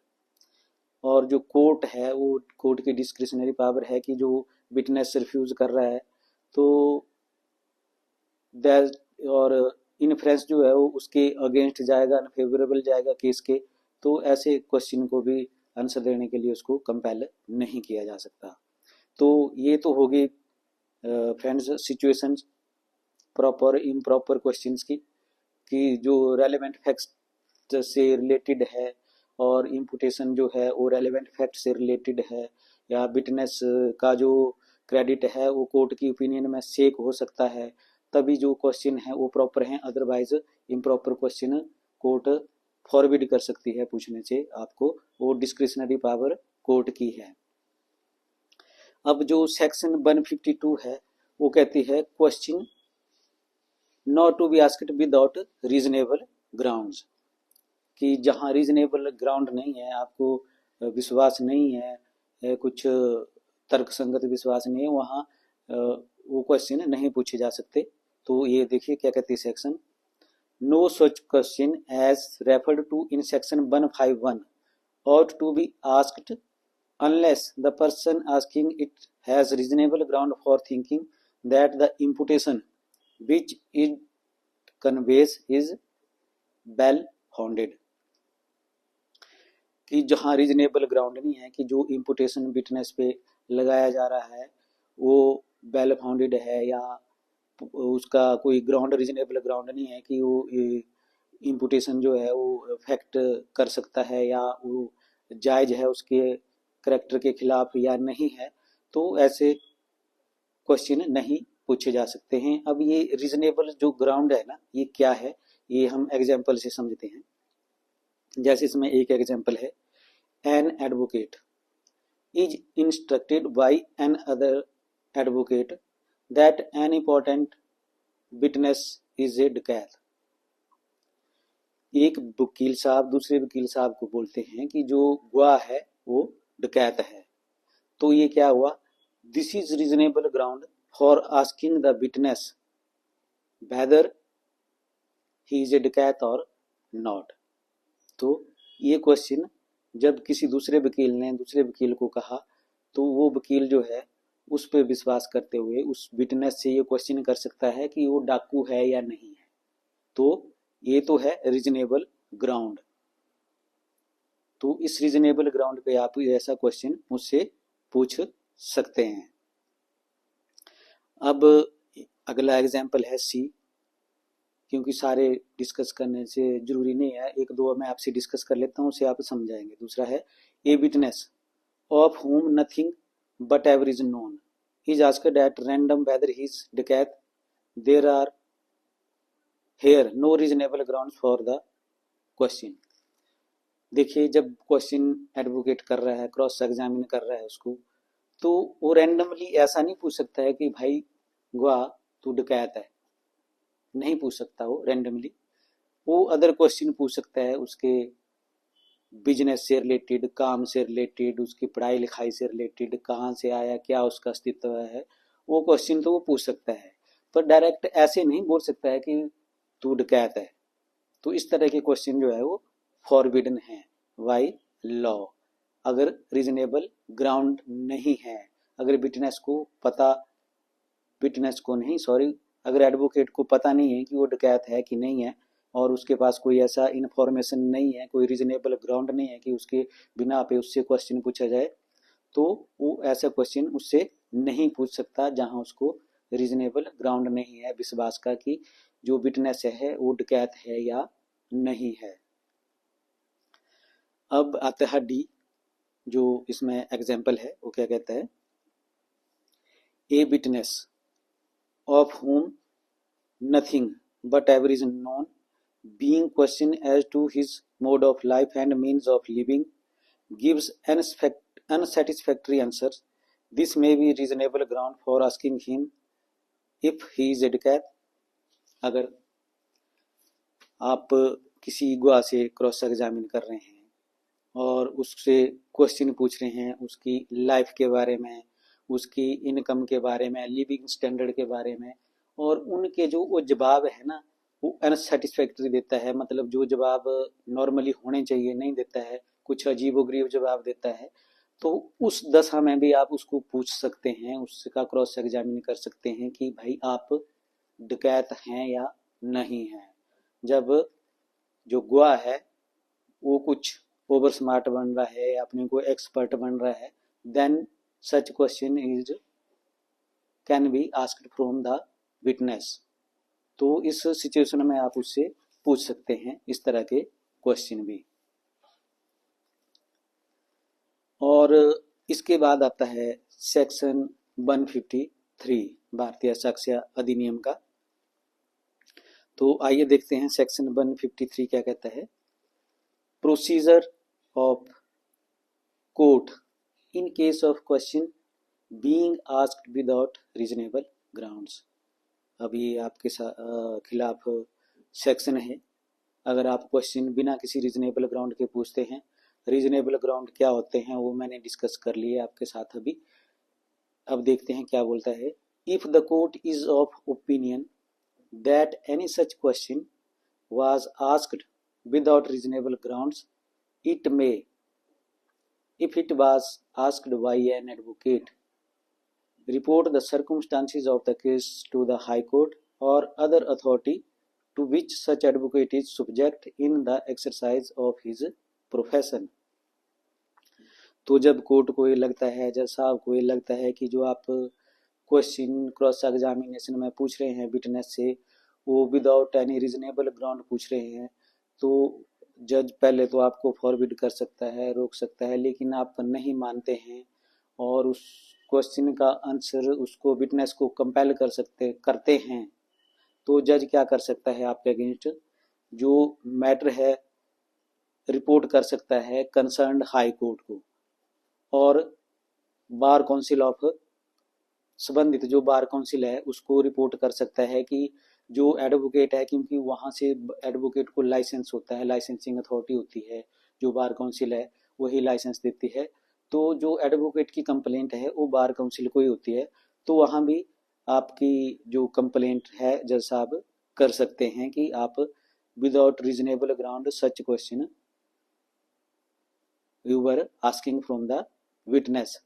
और जो कोर्ट है वो कोर्ट की डिस्क्रिशनरी पावर है कि जो विटनेस रिफ्यूज कर रहा है तो दैट और इन्फ्रेंस जो है वो उसके अगेंस्ट जाएगा, अनफेवरेबल जाएगा केस के। तो ऐसे क्वेश्चन को भी आंसर देने के लिए उसको कंपेल नहीं किया जा सकता। तो ये तो हो गई friends situations proper improper questions की, कि जो रेलेवेंट फैक्ट से रिलेटेड है और इम्पुटेशन जो है वो रेलेवेंट फैक्ट से रिलेटेड है, या विटनेस का जो क्रेडिट है वो कोर्ट की ओपिनियन में शेक हो सकता है, तभी जो क्वेश्चन है वो प्रॉपर हैं। Otherwise improper question court forbid कर सकती है पूछने से आपको, वो डिस्क्रिशनरी पावर कोर्ट की है। अब जो सेक्शन 152 है वो कहती है question not to be asked without reasonable grounds, कि जहाँ रीजनेबल ग्राउंड नहीं है, आपको विश्वास नहीं है, कुछ तर्कसंगत विश्वास नहीं है, वहाँ वो क्वेश्चन नहीं पूछे जा सकते। तो ये देखिए क्या कहती है section, no such question as referred to in section 151 ought to be asked unless the person asking it has reasonable ground for thinking that the imputation which it conveys is well founded। कि जहाँ रीजनेबल ग्राउंड नहीं है, कि जो इम्पुटेशन विटनेस पे लगाया जा रहा है वो वेल फाउंडेड है, या उसका कोई ग्राउंड रीजनेबल ग्राउंड नहीं है कि वो इम्पुटेशन जो है वो फैक्ट कर सकता है या वो जायज है उसके करेक्टर के खिलाफ या नहीं है, तो ऐसे क्वेश्चन नहीं पूछे जा सकते हैं। अब ये रीजनेबल जो ग्राउंड है ना, ये क्या है, ये हम एग्जाम्पल से समझते हैं। जैसे इसमें एक एग्जाम्पल है, an advocate is instructed by an other advocate that an important witness is a dacoit. एक वकील साहब दूसरे वकील साहब को बोलते हैं कि जो गवाह है वो डकैत है। तो ये क्या हुआ, this is reasonable ground for asking the witness weather he is a डकैत और नॉट। तो ये क्वेश्चन जब किसी दूसरे वकील ने दूसरे वकील को कहा तो वो वकील जो है उस पर विश्वास करते हुए उस विटनेस से ये क्वेश्चन कर सकता है कि वो डाकू है या नहीं है। तो ये तो है रीजनेबल ग्राउंड। तो इस रीजनेबल ग्राउंड पे आप ऐसा क्वेश्चन मुझसे पूछ सकते हैं। अब अगला एग्जाम्पल है सी, क्योंकि सारे डिस्कस करने से जरूरी नहीं है, एक दो मैं आपसे डिस्कस कर लेता हूँ, उसे आप समझाएंगे। दूसरा है, a witness of whom nothing whatever is known is asked at random whether he is डकैत, there are here no reasonable grounds for the question। देखिए जब क्वेश्चन एडवोकेट कर रहा है, क्रॉस एग्जामिन कर रहा है उसको, तो वो रैंडमली ऐसा नहीं पूछ सकता है कि भाई गवाह तू डकैत है, नहीं पूछ सकता वो रैंडमली। वो अदर क्वेश्चन पूछ सकता है उसके बिजनेस से रिलेटेड, काम से रिलेटेड, उसकी पढ़ाई लिखाई से रिलेटेड, कहाँ से आया, क्या उसका अस्तित्व है, वो क्वेश्चन तो वो पूछ सकता है, पर डायरेक्ट ऐसे नहीं बोल सकता है कि तू डकैत है। तो इस तरह के क्वेश्चन जो है वो फॉरबिडन है बाय लॉ, अगर रीजनेबल ग्राउंड नहीं है, अगर अगर एडवोकेट को पता नहीं है कि वो डकैत है कि नहीं है, और उसके पास कोई ऐसा इन्फॉर्मेशन नहीं है, कोई रीजनेबल ग्राउंड नहीं है कि उसके बिना पे उससे क्वेश्चन पूछा जाए, तो वो ऐसा क्वेश्चन उससे नहीं पूछ सकता जहां उसको रीजनेबल ग्राउंड नहीं है विश्वास का कि जो विटनेस है वो डकैत है या नहीं है। अब आता है डी, जो इसमें एग्जाम्पल है, वो क्या कहता है, a witness of home nothing but ever is known being questioned as to his mode of life and means of living gives unsatisfactory answers. This may be reasonable ground for asking him if he is a decaf. अगर आप किसी गुआ से क्रॉस एग्जामिन कर रहे हैं और उससे क्वेश्चन पूछ रहे हैं उसकी लाइफ के बारे में, उसकी इनकम के बारे में, लिविंग स्टैंडर्ड के बारे में, और उनके जो वो जवाब है ना वो अनसेटिस्फैक्ट्री देता है, मतलब जो जवाब नॉर्मली होने चाहिए नहीं देता है, कुछ अजीबोगरीब जवाब देता है, तो उस दशा में भी आप उसको पूछ सकते हैं, उसका क्रॉस एग्जामिन कर सकते हैं कि भाई आप डकैत हैं या नहीं हैं। जब जो गवाह है वो कुछ ओवर स्मार्ट बन रहा है, अपने को एक्सपर्ट बन रहा है, then such question is can be asked from the witness. तो इस सिचुएशन में आप उससे पूछ सकते हैं इस तरह के क्वेश्चन भी। और इसके बाद आता है सेक्शन 153 भारतीय साक्ष्य अधिनियम का। तो आइए देखते हैं सेक्शन 153 क्या कहता है। Procedure of court in case of question being asked without reasonable grounds. अभी आपके खिलाफ सेक्शन है, अगर आप क्वेश्चन बिना किसी रीजनेबल ग्राउंड के पूछते हैं, रीजनेबल ग्राउंड क्या होते हैं वो मैंने डिस्कस कर लिए आपके साथ अभी। अब देखते हैं क्या बोलता है। If the court is of opinion that any such question was asked without reasonable grounds it may, if it was asked by an advocate, report the circumstances of the case to the High Court or other authority to which such advocate is subject in the exercise of his profession। तो जब कोर्ट को ये लगता है, जज साहब को ये लगता है कि जो आप क्वेश्चन क्रॉस एग्जामिनेशन में पूछ रहे हैं विटनेस से वो विदाउट एनी रीजनेबल ग्राउंड पूछ रहे हैं, तो जज पहले तो आपको फॉरबिड कर सकता है, रोक सकता है, लेकिन आप नहीं मानते हैं और उस क्वेश्चन का आंसर उसको विटनेस को कंपेल करते हैं, तो जज क्या कर सकता है आपके अगेंस्ट, जो मैटर है रिपोर्ट कर सकता है कंसर्न्ड हाई कोर्ट को, और बार काउंसिल ऑफ संबंधित जो बार काउंसिल है उसको रिपोर्ट कर सकता है कि जो एडवोकेट है, क्योंकि वहां से एडवोकेट को लाइसेंस होता है, लाइसेंसिंग अथॉरिटी होती है, जो बार काउंसिल है वही लाइसेंस देती है, तो जो एडवोकेट की कंप्लेंट है वो बार काउंसिल को ही होती है, तो वहां भी आपकी जो कंप्लेंट है जज साहब कर सकते हैं कि आप without reasonable ground such question you were asking from the witness.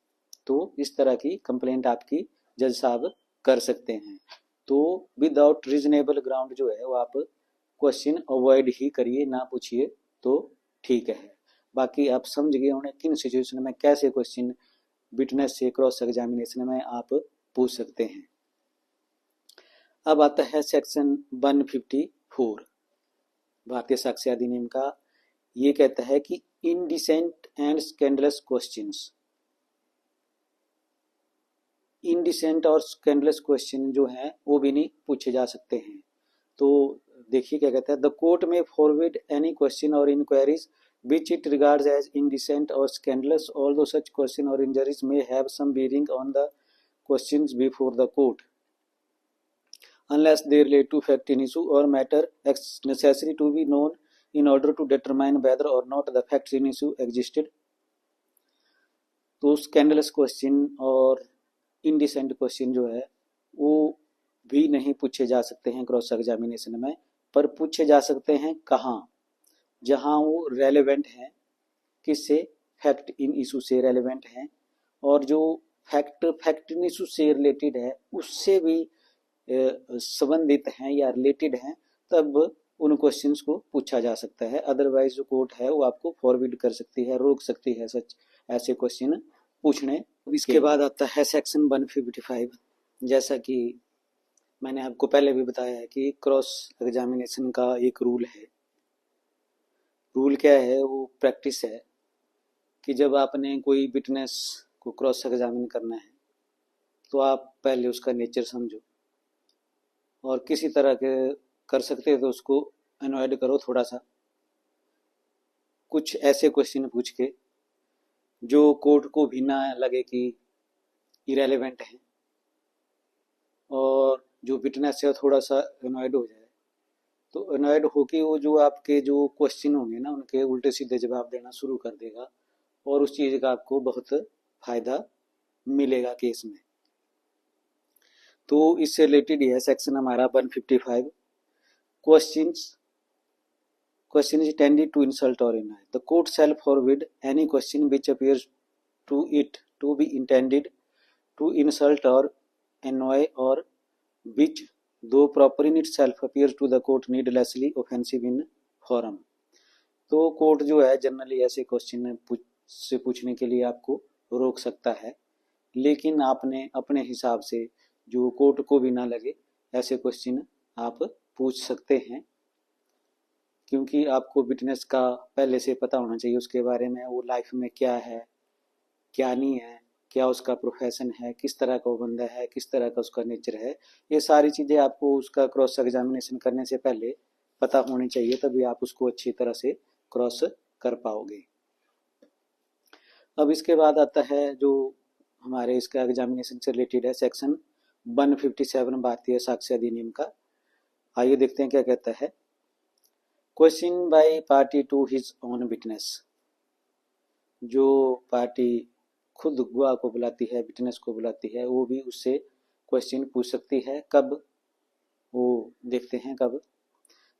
तो इस तरह की कंप्लेंट आपकी जज साहब कर सकते हैं। तो विदाउट रीजनेबल ग्राउंड जो है वो आप क्वेश्चन अवॉइड ही करिए, ना पूछिए तो ठीक है। बाकी आप समझ गए होंगे किन सिचुएशन में कैसे क्वेश्चन विटनेस से क्रॉस एग्जामिनेशन में आप पूछ सकते हैं। अब आता है सेक्शन 154 भारतीय साक्ष्य अधिनियम का। ये कहता है कि indecent and scandalous questions, indecent और स्कैंडलस क्वेश्चन जो हैं वो भी नहीं पूछे जा सकते हैं। तो देखिए क्या कहता है। द कोर्ट में फॉरवर्ड एनी क्वेश्चन और inquiries which it regards as indecent or scandalous, although such question or inquiries may have some bearing on the questions before the court, unless they relate to fact in issue or matter necessary to be known in order to determine whether or not the facts in issue existed। तो स्कैंडलस क्वेश्चन और इंडिसेंट क्वेश्चन जो है वो भी नहीं पूछे जा सकते हैं क्रॉस एग्जामिनेशन में, पर पूछे जा सकते हैं कहाँ, जहां वो रेलेवेंट हैं, किससे, फैक्ट इन इशू से रेलेवेंट हैं, और जो फैक्ट इन इशू से रिलेटेड है उससे भी संबंधित हैं या रिलेटेड हैं, तब उन क्वेश्चंस को पूछा जा सकता है। अदरवाइज जो कोर्ट है वो आपको फॉरवर्ड कर सकती है, रोक सकती है सच ऐसे क्वेश्चन पूछने। इसके बाद आता है सेक्शन 155। जैसा कि मैंने आपको पहले भी बताया है कि क्रॉस एग्जामिनेशन का एक रूल है। रूल क्या है? वो प्रैक्टिस है कि जब आपने कोई विटनेस को क्रॉस एग्जामिन करना है तो आप पहले उसका नेचर समझो, और किसी तरह के कर सकते हो तो उसको अवॉइड करो थोड़ा सा। कुछ ऐसे क्वेश्चन पूछ के जो कोर्ट को भी ना लगे कि इरेलीवेंट है, और जो विटनेस है थोड़ा सा अवॉइड हो जाए। तो अवॉइड होके वो जो आपके जो क्वेश्चन होंगे ना उनके उल्टे सीधे जवाब देना शुरू कर देगा, और उस चीज़ का आपको बहुत फायदा मिलेगा केस में। तो इससे रिलेटेड है सेक्शन हमारा 155। Question is intended to insult or annoy. The court shall forbid any question which appears to it to be intended to insult or annoy, or which, though proper in itself, appears to the court needlessly offensive in forum. तो कोर्ट जो है जनरली ऐसे क्वेश्चन से पूछने के लिए आपको रोक सकता है, लेकिन आपने अपने हिसाब से जो कोर्ट को भी ना लगे ऐसे क्वेश्चन आप पूछ सकते हैं, क्योंकि आपको विटनेस का पहले से पता होना चाहिए उसके बारे में, वो लाइफ में क्या है क्या नहीं है, क्या उसका प्रोफेशन है, किस तरह का वो बंदा है, किस तरह का उसका नेचर है। ये सारी चीज़ें आपको उसका क्रॉस एग्जामिनेशन करने से पहले पता होनी चाहिए, तभी आप उसको अच्छी तरह से क्रॉस कर पाओगे। अब इसके बाद आता है जो हमारे इसका एग्जामिनेशन से रिलेटेड है सेक्शन 157 भारतीय साक्ष्य अधिनियम का। आइए देखते हैं क्या कहता है। Question by party to his own witness. जो पार्टी खुद गवाह को बुलाती है, विटनेस को बुलाती है, वो भी उससे क्वेश्चन पूछ सकती है। कब? वो देखते हैं कब।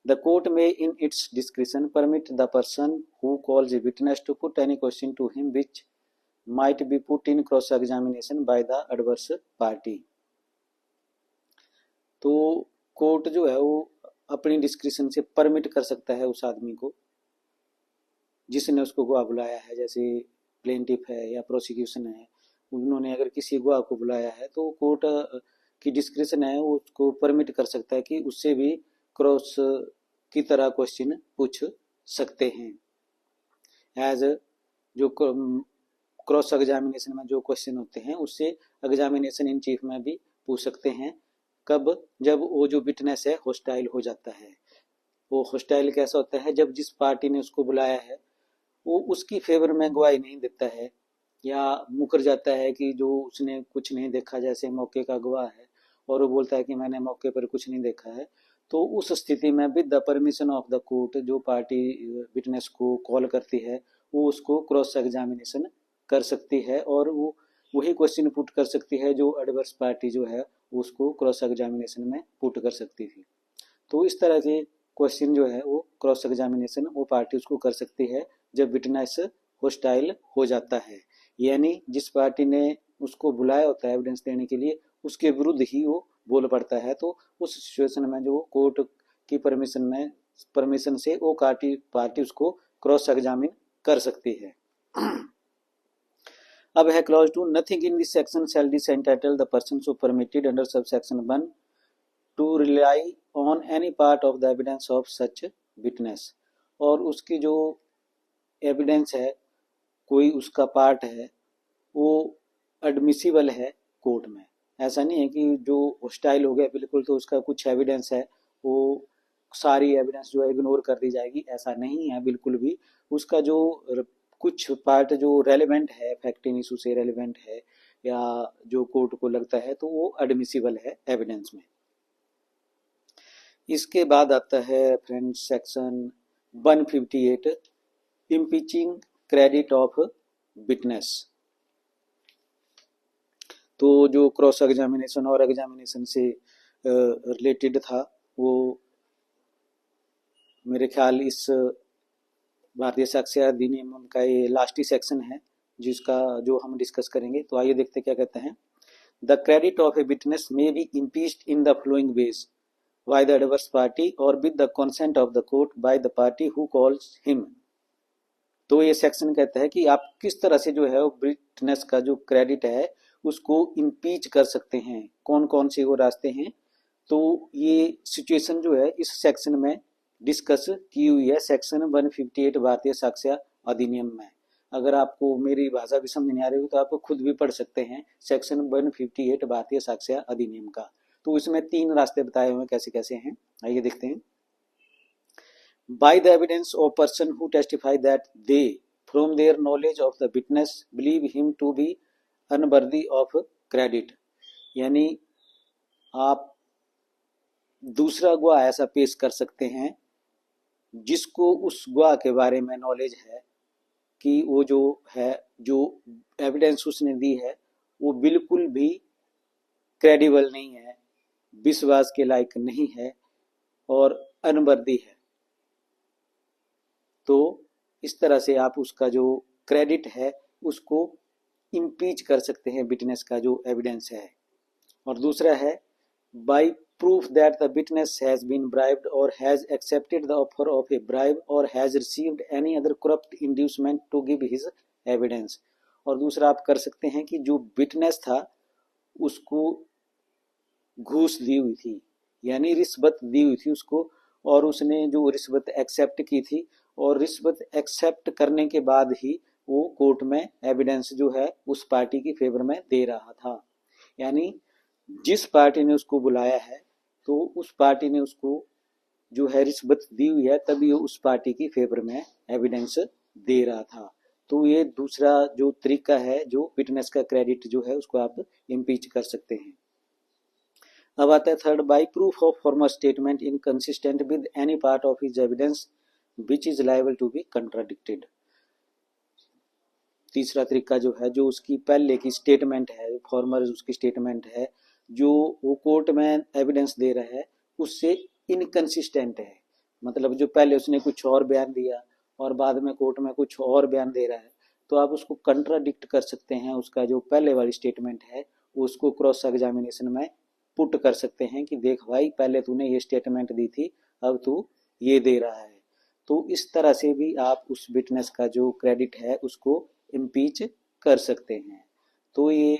The court may in its discretion permit the person who calls a witness to put any question to him which might be put in cross examination by the adverse party. तो कोर्ट जो है वो अपनी डिस्क्रिप्शन से परमिट कर सकता है उस आदमी को जिसने उसको गवाह बुलाया है, जैसे प्लेंटिफ है या प्रोसिक्यूशन है, उन्होंने अगर किसी गवाह को बुलाया है तो कोर्ट की डिस्क्रिप्शन है वो उसको परमिट कर सकता है कि उससे भी क्रॉस की तरह क्वेश्चन पूछ सकते हैं। एज जो क्रॉस एग्जामिनेशन में जो क्वेश्चन होते हैं उससे एग्जामिनेशन इन चीफ में भी पूछ सकते हैं। कब? जब वो जो विटनेस है हॉस्टाइल हो जाता है। वो हॉस्टाइल कैसा होता है? जब जिस पार्टी ने उसको बुलाया है वो उसकी फेवर में गवाही नहीं देता है, या मुकर जाता है कि जो उसने कुछ नहीं देखा, जैसे मौके का गवाह है और वो बोलता है कि मैंने मौके पर कुछ नहीं देखा है, तो उस स्थिति में with the permission of the court जो पार्टी विटनेस को कॉल करती है वो उसको क्रॉस एग्जामिनेशन कर सकती है, और वो वही क्वेश्चन पुट कर सकती है जो एडवर्स पार्टी जो है उसको क्रॉस एग्जामिनेशन में पुट कर सकती थी। तो इस तरह के क्वेश्चन जो है वो क्रॉस एग्जामिनेशन वो पार्टी उसको कर सकती है जब विटनेस हॉस्टाइल हो जाता है, यानी जिस पार्टी ने उसको बुलाया होता है एविडेंस देने के लिए उसके विरुद्ध ही वो बोल पड़ता है। तो उस सिचुएशन में जो कोर्ट की परमिशन से वो पार्टी उसको क्रॉस एग्जामिन कर सकती है। अब है clause 2। Nothing in this section shall disentitle the person so permitted under sub section 1 to rely on any part of the evidence of such witness. और उसकी जो एविडेंस है, कोई उसका पार्ट है, वो एडमिसिबल है कोर्ट में। ऐसा नहीं है कि जो हॉस्टाइल हो गया बिल्कुल तो उसका कुछ एविडेंस है वो सारी एविडेंस जो है इग्नोर कर दी जाएगी, ऐसा नहीं है बिल्कुल भी। उसका जो कुछ पार्ट जो रेलेवेंट है, फैक्टिंग इशू से रेलेवेंट है या जो कोर्ट को लगता है तो वो एडमिसिबल है एविडेंस में। इसके बाद आता है friends section 158 impeaching credit of witness. तो जो क्रॉस एग्जामिनेशन और एग्जामिनेशन से रिलेटेड था वो मेरे ख्याल इस भारतीय साक्ष्य अधिनियम का ये लास्ट ही सेक्शन है जिसका जो हम डिस्कस करेंगे। तो आइए देखते क्या कहते हैं। The credit of a witness may be impeached in the following ways by the adverse party or with the consent of the court by the party who calls him. तो ये सेक्शन कहता है कि आप किस तरह से जो है वो विटनेस का जो क्रेडिट है उसको इम्पीच कर सकते हैं, कौन कौन से वो रास्ते हैं। तो ये सिचुएशन जो है इस सेक्शन में डिस्कस की हुई है, सेक्शन 158 भारतीय साक्ष्य अधिनियम में। अगर आपको मेरी भाषा भी समझ नहीं आ रही हो तो आप खुद भी पढ़ सकते हैं सेक्शन 158 भारतीय साक्ष्य अधिनियम का। तो इसमें 3 रास्ते बताए हुए हैं, कैसे कैसे हैं आइए देखते हैं। By the evidence of person who testify that they, from their knowledge of the witness, believe him to be unworthy of credit। यानी आप दूसरा गवाह ऐसा पेश कर सकते हैं जिसको उस गवाह के बारे में नॉलेज है कि वो जो है, जो एविडेंस उसने दी है वो बिल्कुल भी क्रेडिबल नहीं है, विश्वास के लायक नहीं है और अनवर्दी है। तो इस तरह से आप उसका जो क्रेडिट है उसको इम्पीच कर सकते हैं विटनेस का जो एविडेंस है। और दूसरा है by proof that the witness has been bribed और has accepted the offer of a bribe और has received any other corrupt inducement to give his evidence. और दूसरा आप कर सकते हैं कि जो विटनेस था उसको घूस दी हुई थी, यानी रिश्वत दी हुई थी उसको, और उसने जो रिश्वत एक्सेप्ट की थी और रिश्वत एक्सेप्ट करने के बाद ही वो कोर्ट में एविडेंस जो है उस पार्टी की फेवर में दे रहा था। यानी जिस पार्टी ने उसको बुलाया है तो उस पार्टी ने उसको जो है रिश्वत दी हुई है, तभी वो उस पार्टी की फेवर में एविडेंस दे रहा था। तो ये दूसरा जो तरीका है जो विटनेस का क्रेडिट जो है उसको आप इम्पीच कर सकते हैं। अब आता है third, by proof of former statement inconsistent with any part of his evidence which is liable to be contradicted. तीसरा तरीका जो है, जो उसकी पहले की स्टेटमेंट है, फॉर्मर उसकी स्टेटमेंट है जो वो कोर्ट में एविडेंस दे रहा है उससे इनकंसिस्टेंट है, मतलब जो पहले उसने कुछ और बयान दिया और बाद में कोर्ट में कुछ और बयान दे रहा है, तो आप उसको कंट्राडिक्ट कर सकते हैं। उसका जो पहले वाली स्टेटमेंट है उसको क्रॉस एग्जामिनेशन में पुट कर सकते हैं कि देख भाई पहले तूने ये स्टेटमेंट दी थी, अब तू ये दे रहा है। तो इस तरह से भी आप उस विटनेस का जो क्रेडिट है उसको इम्पीच कर सकते हैं। तो ये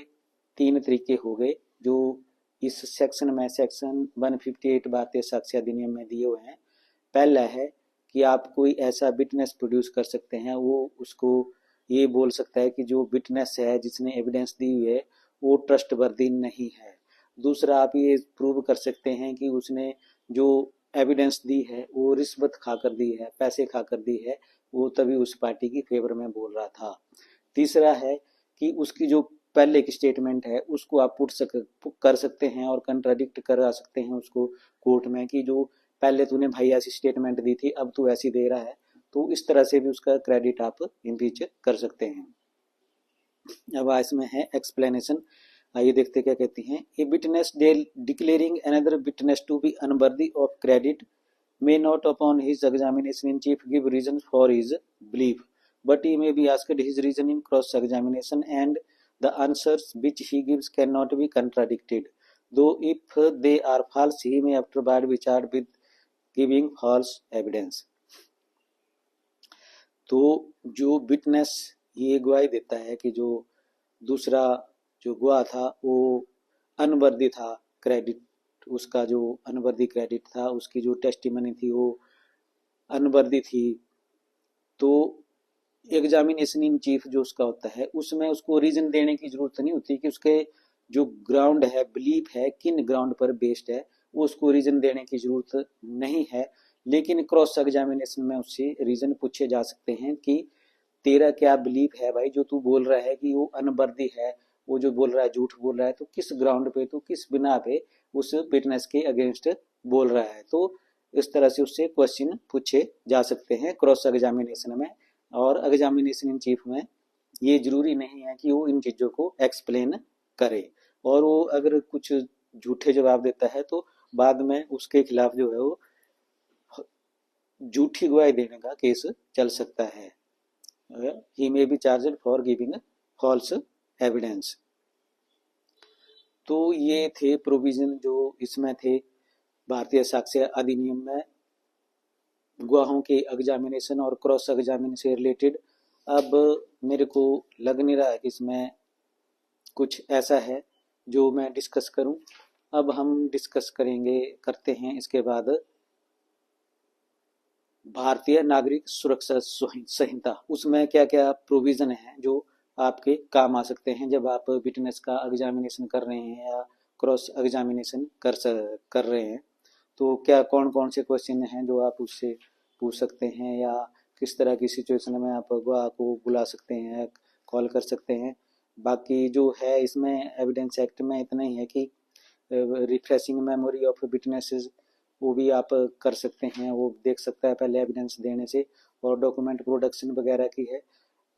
3 तरीके हो गए जो इस सेक्शन में सेक्शन 158 भारतीय साक्ष्य अधिनियम में दिए हुए हैं। पहला है कि आप कोई ऐसा विटनेस प्रोड्यूस कर सकते हैं, वो उसको ये बोल सकता है कि जो विटनेस है जिसने एविडेंस दी हुई है वो ट्रस्टवर्दी नहीं है। दूसरा आप ये प्रूव कर सकते हैं कि उसने जो एविडेंस दी है वो रिश्वत खाकर दी है, पैसे खाकर दी है, वो तभी उस पार्टी की फेवर में बोल रहा था। तीसरा है कि उसकी जो पहले की स्टेटमेंट है उसको आप कर सकते हैं और कंट्राडिक्ट करा सकते हैं उसको कोर्ट में कि जो पहले तूने भाई ऐसी स्टेटमेंट दी थी अब तू ऐसी दे रहा है। तो इस तरह से भी उसका क्रेडिट आप इम्पीच कर सकते हैं। अब इसमें है एक्सप्लेनेशन, आइए देखते क्या कहती हैं। A witness declaring another witness to be unworthy of credit may not upon his examination in chief give reason for his belief, but he may be asked his reason in cross examination and the answers which he gives cannot be contradicted, though if they are false he may afterward be charged with giving false evidence। तो जो विटनेस ये गवाही देता है कि जो दूसरा जो गवाह था वो अनवर्दी था क्रेडिट, उसका जो अनवर्दी क्रेडिट था, उसकी जो टेस्टिमनी थी वो अनवर्दी थी, तो एग्जामिनेशन इन चीफ जो उसका होता है उसमें उसको रीजन देने की जरूरत नहीं होती कि उसके जो ग्राउंड है, बिलीफ है, किन ग्राउंड पर बेस्ड है, वो उसको रीजन देने की जरूरत नहीं है। लेकिन क्रॉस एग्जामिनेशन में उससे रीजन पूछे जा सकते हैं कि तेरा क्या बिलीफ है भाई, जो तू बोल रहा है कि वो अनवर्दी है, वो जो बोल रहा है झूठ बोल रहा है, तो किस ग्राउंड पे, तो किस बिना पे उस विटनेस के अगेंस्ट बोल रहा है। तो इस तरह से उससे क्वेश्चन पूछे जा सकते हैं क्रॉस एग्जामिनेशन में। और एग्जामिनेशन इन चीफ में ये जरूरी नहीं है कि वो इन चीज़ों को एक्सप्लेन करे, और वो अगर कुछ झूठे जवाब देता है तो बाद में उसके खिलाफ जो है वो झूठी गवाही देने का केस चल सकता है। he may be charged for giving false evidence। तो ये थे प्रोविजन जो इसमें थे भारतीय साक्ष्य अधिनियम में गवाहों के एग्जामिनेशन और क्रॉस एग्जामिनेशन से रिलेटेड। अब मेरे को लग नहीं रहा है कि इसमें कुछ ऐसा है जो मैं डिस्कस करूं। अब हम डिस्कस करते हैं इसके बाद भारतीय नागरिक सुरक्षा संहिता, उसमें क्या क्या प्रोविजन है जो आपके काम आ सकते हैं जब आप विटनेस का एग्जामिनेशन कर रहे हैं या क्रॉस एग्जामिनेशन कर रहे हैं। तो क्या कौन कौन से क्वेश्चन हैं जो आप उससे पूछ सकते हैं, या किस तरह की सिचुएशन में आप गवाह को बुला सकते हैं, कॉल कर सकते हैं। बाकी जो है इसमें एविडेंस एक्ट में इतना ही है कि रिफ्रेशिंग मेमोरी ऑफ विटनेसेस वो भी आप कर सकते हैं, वो देख सकता है पहले एविडेंस देने से, और डॉक्यूमेंट प्रोडक्शन वगैरह की है।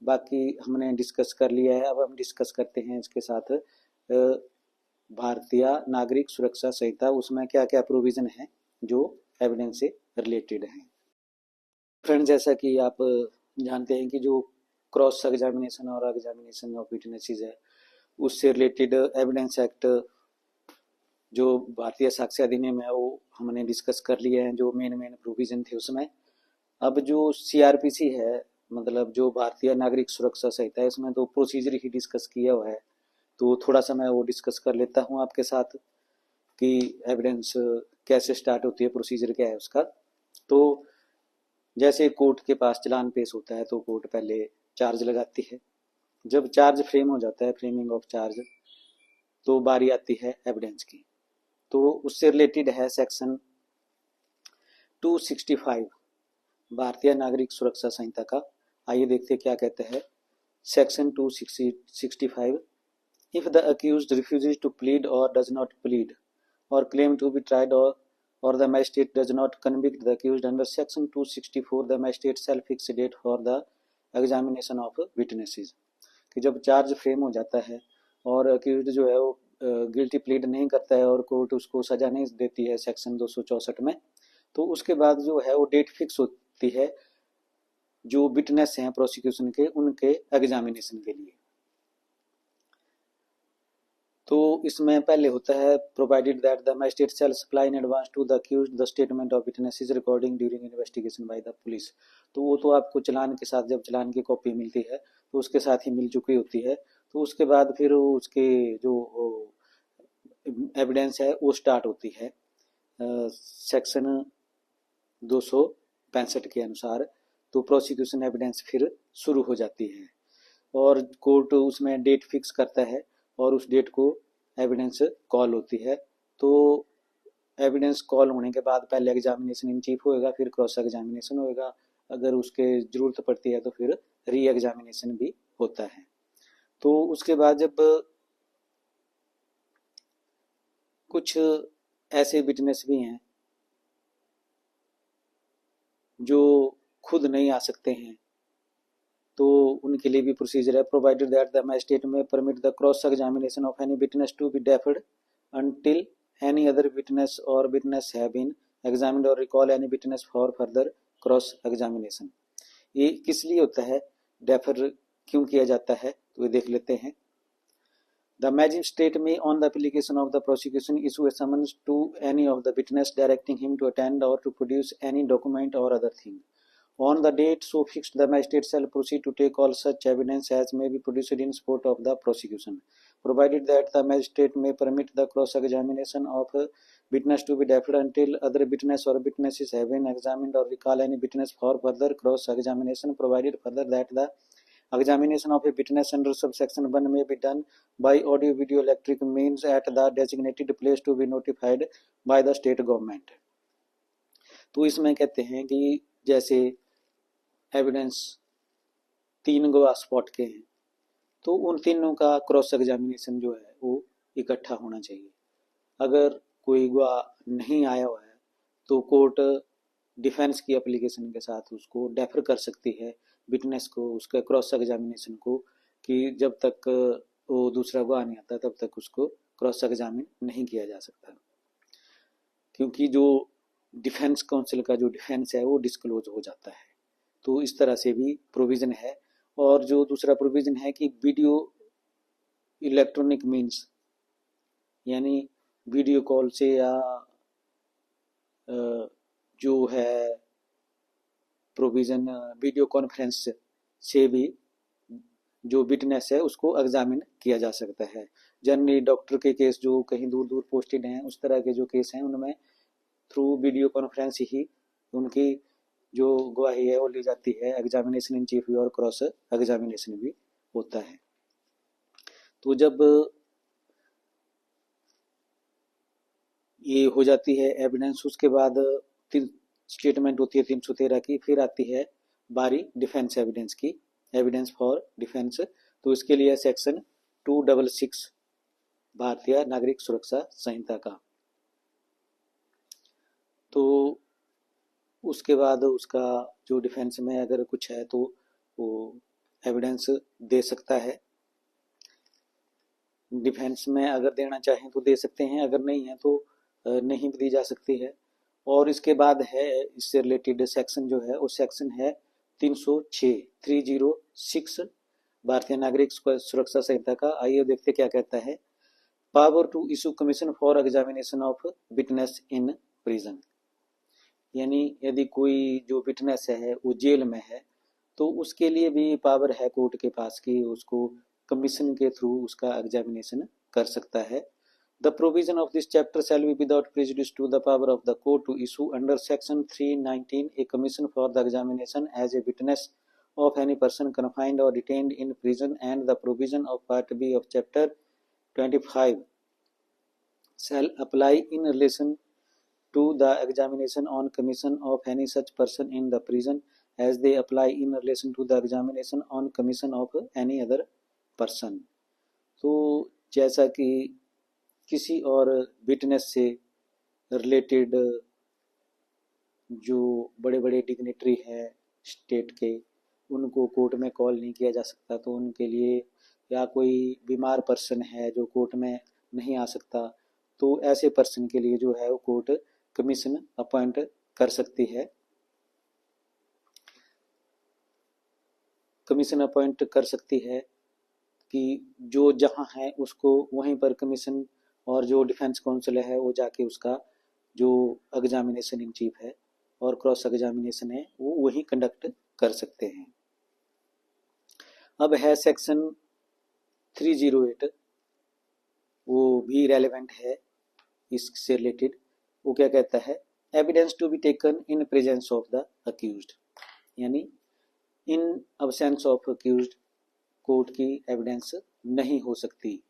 बाकी हमने डिस्कस कर लिया है, अब हम डिस्कस करते हैं इसके साथ भारतीय नागरिक सुरक्षा संहिता, उसमें क्या क्या प्रोविजन है जो एविडेंस से रिलेटेड है। फ्रेंड, जैसा कि आप जानते हैं कि जो क्रॉस एग्जामिनेशन और एग्जामिनेशन ऑफ विटनेसेस है उससे रिलेटेड एविडेंस एक्ट जो भारतीय साक्ष्य अधिनियम है वो हमने डिस्कस कर लिए हैं, जो मेन प्रोविजन थे उसमें। अब जो सीआरपीसी है, मतलब जो भारतीय नागरिक सुरक्षा संहिता है, इसमें तो प्रोसीजर ही डिस्कस किया हुआ है, तो थोड़ा सा मैं वो डिस्कस कर लेता हूँ आपके साथ कि एविडेंस कैसे स्टार्ट होती है, प्रोसीजर क्या है उसका। तो जैसे कोर्ट के पास चलान पेश होता है तो कोर्ट पहले चार्ज लगाती है। जब चार्ज फ्रेम हो जाता है, फ्रेमिंग ऑफ चार्ज, तो बारी आती है एविडेंस की। तो उससे रिलेटेड है सेक्शन 265 भारतीय नागरिक सुरक्षा संहिता का। आइए देखते हैं क्या कहते हैं section 265। If the accused refuses to plead or does not plead or claim to be tried or the magistrate does not convict the accused under section 264, the magistrate shall fix a date for the examination of witnesses। कि जब चार्ज फ्रेम हो जाता है और अक्यूज्ड जो है वो गिल्टी प्लीड नहीं करता है और कोर्ट उसको सजा नहीं देती है सेक्शन 264 में, तो उसके बाद जो है वो डेट फिक्स होती है जो विटनेस हैं प्रोसिक्यूशन के, उनके एग्जामिनेशन के लिए। तो इसमें पहले होता है provided that the magistrate shall supply in advance to the accused the statement of witnesses recording during investigation by the police. तो वो तो आपको चलान के साथ, जब चलान की कॉपी मिलती है तो उसके साथ ही मिल चुकी होती है। तो उसके बाद फिर उसके जो एविडेंस है वो स्टार्ट होती है सेक्शन 265 के अनुसार। तो प्रोसिक्यूशन एविडेंस फिर शुरू हो जाती है और कोर्ट उसमें डेट फिक्स करता है और उस डेट को एविडेंस कॉल होती है। तो एविडेंस कॉल होने के बाद पहले एग्जामिनेशन इन चीफ होएगा, फिर क्रॉस एग्जामिनेशन होएगा, अगर उसके जरूरत पड़ती है तो फिर री एग्जामिनेशन भी होता है। तो उसके बाद जब कुछ ऐसे विटनेस भी हैं जो खुद नहीं आ सकते हैं, तो उनके लिए भी प्रोसीजर है। Provided that the magistrate may permit the cross examination of any witness to be deferred until any other witness or witness have been examined or recall any witness for further cross examination। ये किस लिए होता है, डेफर क्यों किया जाता है, तो ये देख लेते हैं। The magistrate may on the application of the prosecution issue a summons to any of the witness directing him to attend or to produce any document or other thing on the date so fixed। The magistrate shall proceed to take all such evidence as may be produced in support of the prosecution, provided that the magistrate may permit the cross examination of witness to be deferred until other witness or witnesses have been examined or recall any witness for further cross examination, provided further that the examination of a witness under subsection 1 may be done by audio video electric means at the designated place to be notified by the state government। तो इसमें कहते हैं कि जैसे एविडेंस 3 गवाह स्पॉट के हैं तो उन तीनों का क्रॉस एग्जामिनेशन जो है वो इकट्ठा होना चाहिए। अगर कोई गवाह नहीं आया हुआ है तो कोर्ट डिफेंस की एप्लीकेशन के साथ उसको डेफर कर सकती है विटनेस को, उसके क्रॉस एग्जामिनेशन को, कि जब तक वो दूसरा गवाह नहीं आता तब तक उसको क्रॉस एग्जामिन नहीं किया जा सकता, क्योंकि जो डिफेंस काउंसिल का जो डिफेंस है वो डिस्क्लोज हो जाता है। तो इस तरह से भी प्रोविजन है। और जो दूसरा प्रोविजन है कि वीडियो इलेक्ट्रॉनिक मीन्स, यानी वीडियो कॉल से या जो है प्रोविजन वीडियो कॉन्फ्रेंस से भी जो विटनेस है उसको एग्जामिन किया जा सकता है। जनरली डॉक्टर के केस जो कहीं दूर दूर पोस्टेड हैं, उस तरह के जो केस हैं उनमें थ्रू वीडियो कॉन्फ्रेंस ही उनकी जो गवाही है वो ली जाती है। एग्जामिनेशन इन चीफ भी और क्रॉस एग्जामिनेशन भी होता है। तो जब ये हो जाती है एविडेंस, उसके बाद स्टेटमेंट होती है 313 की, फिर आती है बारी डिफेंस एविडेंस की, एविडेंस फॉर डिफेंस। तो इसके लिए सेक्शन 266 भारतीय नागरिक सुरक्षा संहिता का। तो उसके बाद उसका जो डिफेंस में अगर कुछ है तो वो एविडेंस दे सकता है। डिफेंस में अगर देना चाहें तो दे सकते हैं, अगर नहीं है तो नहीं दी जा सकती है। और इसके बाद है इससे रिलेटेड सेक्शन जो है वो सेक्शन है 306 भारतीय नागरिक सुरक्षा संहिता का। आइए देखते क्या कहता है। Power to issue commission for examination of witness in prison, यानी यदि कोई जो विटनेस है वो जेल में है तो उसके लिए भी पावर है कोर्ट के पास कि उसको कमीशन के थ्रू उसका एग्जामिनेशन कर सकता है। The provision of this chapter shall be without prejudice to the power of the court to issue under section 319 a commission for the examination as a witness of any person confined or detained in prison, and the provision of Part B of Chapter 25 shall apply in relation to the examination on commission of any such person in the prison as they apply in relation to the examination on commission of any other person। तो जैसा कि किसी और विटनेस से रिलेटेड जो बड़े बड़े डिग्नेटरी हैं स्टेट के, उनको कोर्ट में कॉल नहीं किया जा सकता, तो उनके लिए, या कोई बीमार पर्सन है जो कोर्ट में नहीं आ सकता, तो ऐसे पर्सन के लिए जो है वो कोर्ट कमीशन अपॉइंट कर सकती है। कमीशन अपॉइंट कर सकती है कि जो जहाँ है उसको वहीं पर कमीशन और जो डिफेंस काउंसिल है वो जाके उसका जो एग्जामिनेशन इन चीफ है और क्रॉस एग्जामिनेशन है वो वही कंडक्ट कर सकते हैं। अब है सेक्शन 308, वो भी रेलेवेंट है इससे रिलेटेड। वो क्या कहता है, evidence to be taken in presence of the accused, यानी in absence of accused court की एविडेंस नहीं हो सकती।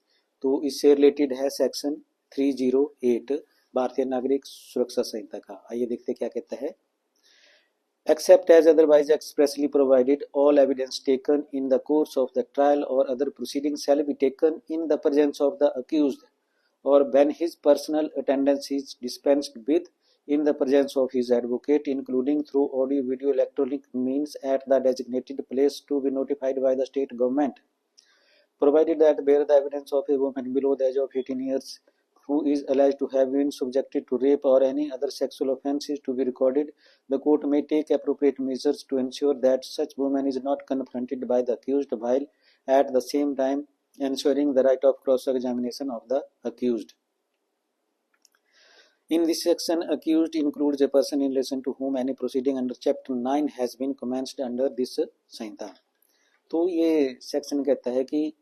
तो इससे रिलेटेड है सेक्शन 308 भारतीय नागरिक सुरक्षा संहिता का। आइए देखते क्या कहता है। Except as otherwise expressly provided, all evidence taken in the course of the trial or other proceedings shall be taken in the presence of the accused, or when his personal attendance is dispensed with, in the presence of his advocate, including through audio, video, electronic means at the designated place to be notified by the state government, provided that bear the evidence of a woman below the age of 18 years who is alleged to have been subjected to rape or any other sexual offences to be recorded. The court may take appropriate measures to ensure that such woman is not confronted by the accused, while at the same time ensuring the right of cross-examination of the accused. In this section, accused includes a person in relation to whom any proceeding under Chapter 9 has been commenced under this संहिता। तो ये सेक्शन कहता है कि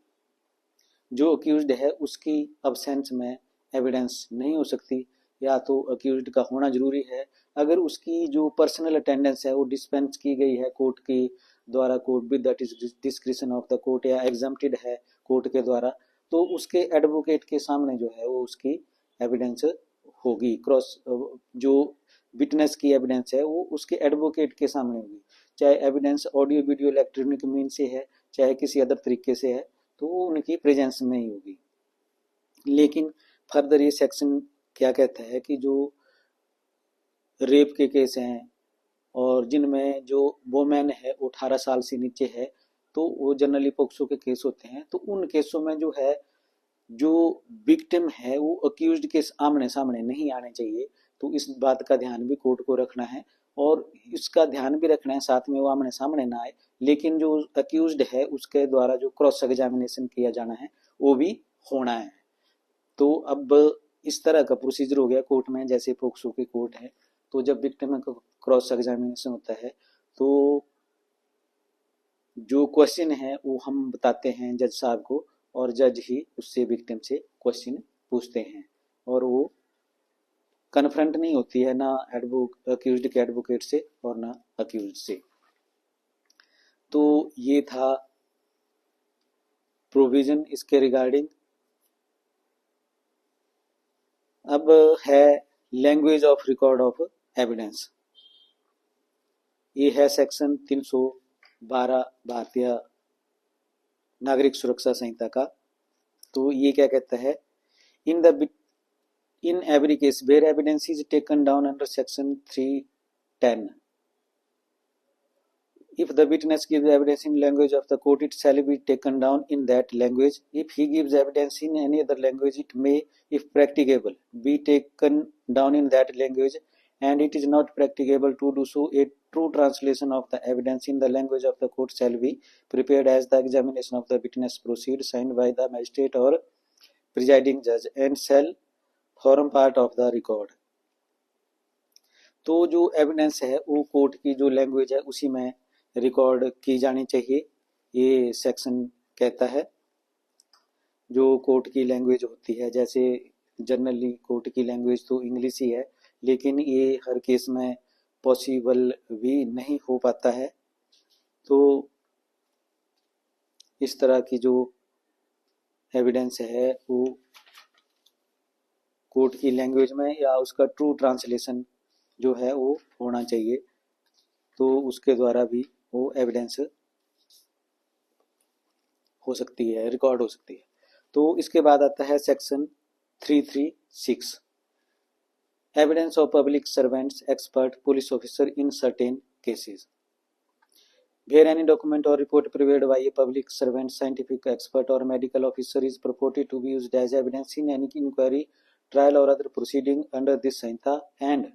जो अक्यूज्ड है उसकी अब्सेंस में एविडेंस नहीं हो सकती, या तो अक्यूज्ड का होना जरूरी है। अगर उसकी जो पर्सनल अटेंडेंस है वो डिस्पेंस की गई है कोर्ट के द्वारा, court with that is discretion of the court, या एग्जम्प्टेड है कोर्ट के द्वारा, तो उसके एडवोकेट के सामने जो है वो उसकी एविडेंस होगी। क्रॉस जो विटनेस की एविडेंस है वो उसके एडवोकेट के सामने होगी, चाहे evidence audio video electronic mean से है चाहे किसी अदर तरीके से है, तो वो उनकी प्रेजेंस में ही होगी। लेकिन फर्दर ये सेक्शन क्या कहता है कि जो रेप के केस हैं और जिनमें जो वोमेन है वो 18 साल से नीचे है, तो वो जनरली पोक्सो के केस होते हैं, तो उन केसों में जो है जो विक्टिम है वो अक्यूज्ड के आमने सामने नहीं आने चाहिए। तो इस बात का ध्यान भी कोर्ट को रखना है, और इसका ध्यान भी रखना है साथ में वो आमने सामने ना आए, लेकिन जो अक्यूज्ड है उसके द्वारा जो क्रॉस एग्जामिनेशन किया जाना है वो भी होना है। तो अब इस तरह का प्रोसीजर हो गया कोर्ट में, जैसे पोक्सो की कोर्ट है, तो जब विक्टिम का क्रॉस एग्जामिनेशन होता है तो जो क्वेश्चन है वो हम बताते हैं जज साहब को, और जज ही उससे विक्टिम से क्वेश्चन पूछते हैं, और वो कन्फ्रंट नहीं होती है ना अक्यूज्ड के एडवोकेट से और ना अक्यूज्ड से। तो ये था प्रोविजन इसके रिगार्डिंग। अब है language of record of evidence. ये है सेक्शन 312 भारतीय नागरिक सुरक्षा संहिता का। तो ये क्या कहता है, in every case where evidence is taken down under section 310, if the witness gives evidence in language of the court, it shall be taken down in that language. If he gives evidence in any other language, it may, if practicable, be taken down in that language, and it is not practicable to do so, a true translation of the evidence in the language of the court shall be prepared as the examination of the witness proceeds, signed by the magistrate or presiding judge, and shall form part of the record. तो जो एविडेंस है वो कोर्ट की जो लैंग्वेज है उसी में रिकॉर्ड की जानी चाहिए, ये सेक्शन कहता है। जो कोर्ट की लैंग्वेज होती है, जैसे जनरली कोर्ट की लैंग्वेज तो इंग्लिश ही है, लेकिन ये हर केस में पॉसिबल भी नहीं हो पाता है। तो इस तरह की जो एविडेंस है वो कोर्ट की लैंग्वेज में या उसका ट्रू ट्रांसलेशन जो है वो होना चाहिए, तो उसके द्वारा भी वो एविडेंस हो सकती है, रिकॉर्ड हो सकती है। तो इसके बाद आता है section 336, evidence of public servants, expert, police officer in certain cases. Where any document or report prepared by a public servant, scientific expert or medical officer is purported to be used as evidence in any inquiry, trial or other proceeding under this Sanhita, and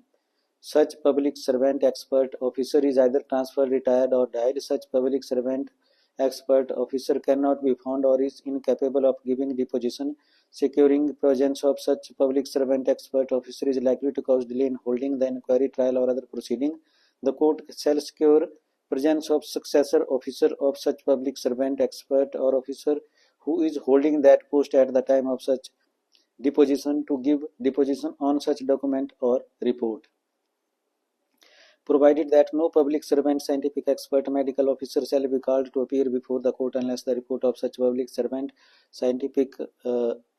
such public servant, expert, officer is either transferred, retired or died, such public servant, expert, officer cannot be found or is incapable of giving deposition, securing presence of such public servant, expert, officer is likely to cause delay in holding the inquiry, trial or other proceeding. The court shall secure presence of successor officer of such public servant, expert or officer who is holding that post at the time of such deposition to give deposition on such document or report. Provided that no public servant, scientific expert, medical officer shall be called to appear before the court unless the report of such public servant, scientific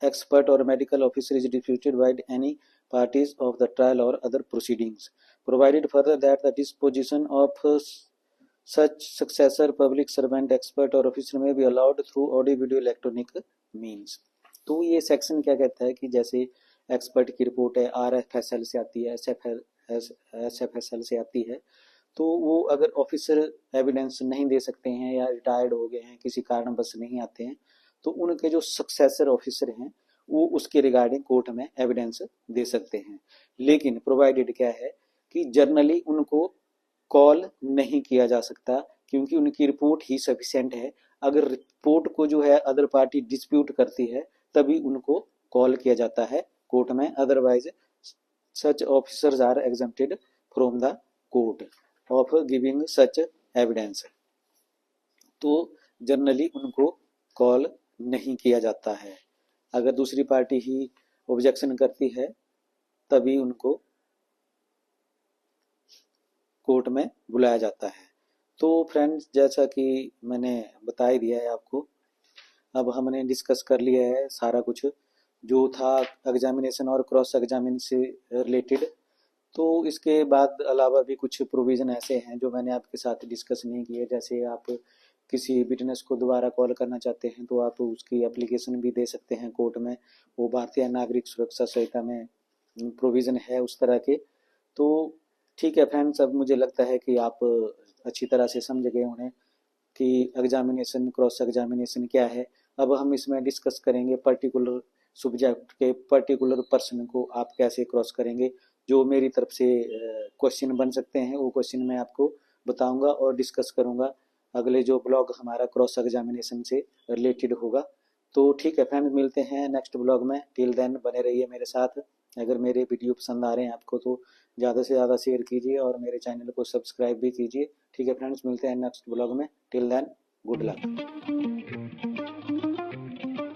expert or medical officer is disputed by any parties of the trial or other proceedings. Provided further that the disposition of such successor public servant, expert or officer may be allowed through audio video electronic means. तो ये सेक्शन क्या कहता है कि जैसे एक्सपर्ट की रिपोर्ट है, RFSL से आती है, SFSL से आती है, तो वो अगर ऑफिसर एविडेंस नहीं दे सकते हैं या रिटायर्ड हो गए हैं, किसी कारणवश नहीं आते हैं, तो उनके जो सक्सेसर ऑफिसर हैं वो उसके रिगार्डिंग कोर्ट में एविडेंस दे सकते हैं। लेकिन प्रोवाइडेड क्या है कि जर्नली उनको कॉल नहीं किया जा सकता, क्योंकि उनकी रिपोर्ट ही सफिशिएंट है। अगर रिपोर्ट को जो है अदर पार्टी डिस्प्यूट करती है तभी उनको कॉल किया जाता है कोर्ट में, otherwise such officers are exempted from the court of giving such evidence. तो जनरली उनको कॉल नहीं किया जाता है। अगर दूसरी पार्टी ही ऑब्जेक्शन करती है तभी उनको कोर्ट में बुलाया जाता है। तो फ्रेंड्स, जैसा कि मैंने बता ही दिया है आपको, अब हमने डिस्कस कर लिया है सारा कुछ जो था एग्जामिनेशन और क्रॉस एग्जामिनेशन से रिलेटेड। तो इसके बाद अलावा भी कुछ प्रोविज़न ऐसे हैं जो मैंने आपके साथ डिस्कस नहीं किए। जैसे आप किसी विटनेस को दोबारा कॉल करना चाहते हैं तो आप उसकी एप्लीकेशन भी दे सकते हैं कोर्ट में, वो भारतीय नागरिक सुरक्षा संहिता में प्रोविज़न है उस तरह के। तो ठीक है फ्रेंड्स, अब मुझे लगता है कि आप अच्छी तरह से समझ गए होंगे कि एग्जामिनेशन, क्रॉस एग्जामिनेशन क्या है। अब हम इसमें डिस्कस करेंगे पर्टिकुलर सब्जेक्ट के पर्टिकुलर पर्सन को आप कैसे क्रॉस करेंगे। जो मेरी तरफ से क्वेश्चन बन सकते हैं वो क्वेश्चन मैं आपको बताऊंगा और डिस्कस करूंगा अगले जो ब्लॉग हमारा क्रॉस एग्जामिनेशन से रिलेटेड होगा। तो ठीक है फ्रेंड, मिलते हैं नेक्स्ट ब्लॉग में। टिल देन बने रहिए मेरे साथ। अगर मेरे वीडियो पसंद आ रहे हैं आपको तो ज़्यादा से ज़्यादा शेयर कीजिए और मेरे चैनल को सब्सक्राइब भी कीजिए। ठीक है फ्रेंड्स, मिलते हैं नेक्स्ट ब्लॉग में। Till then good luck.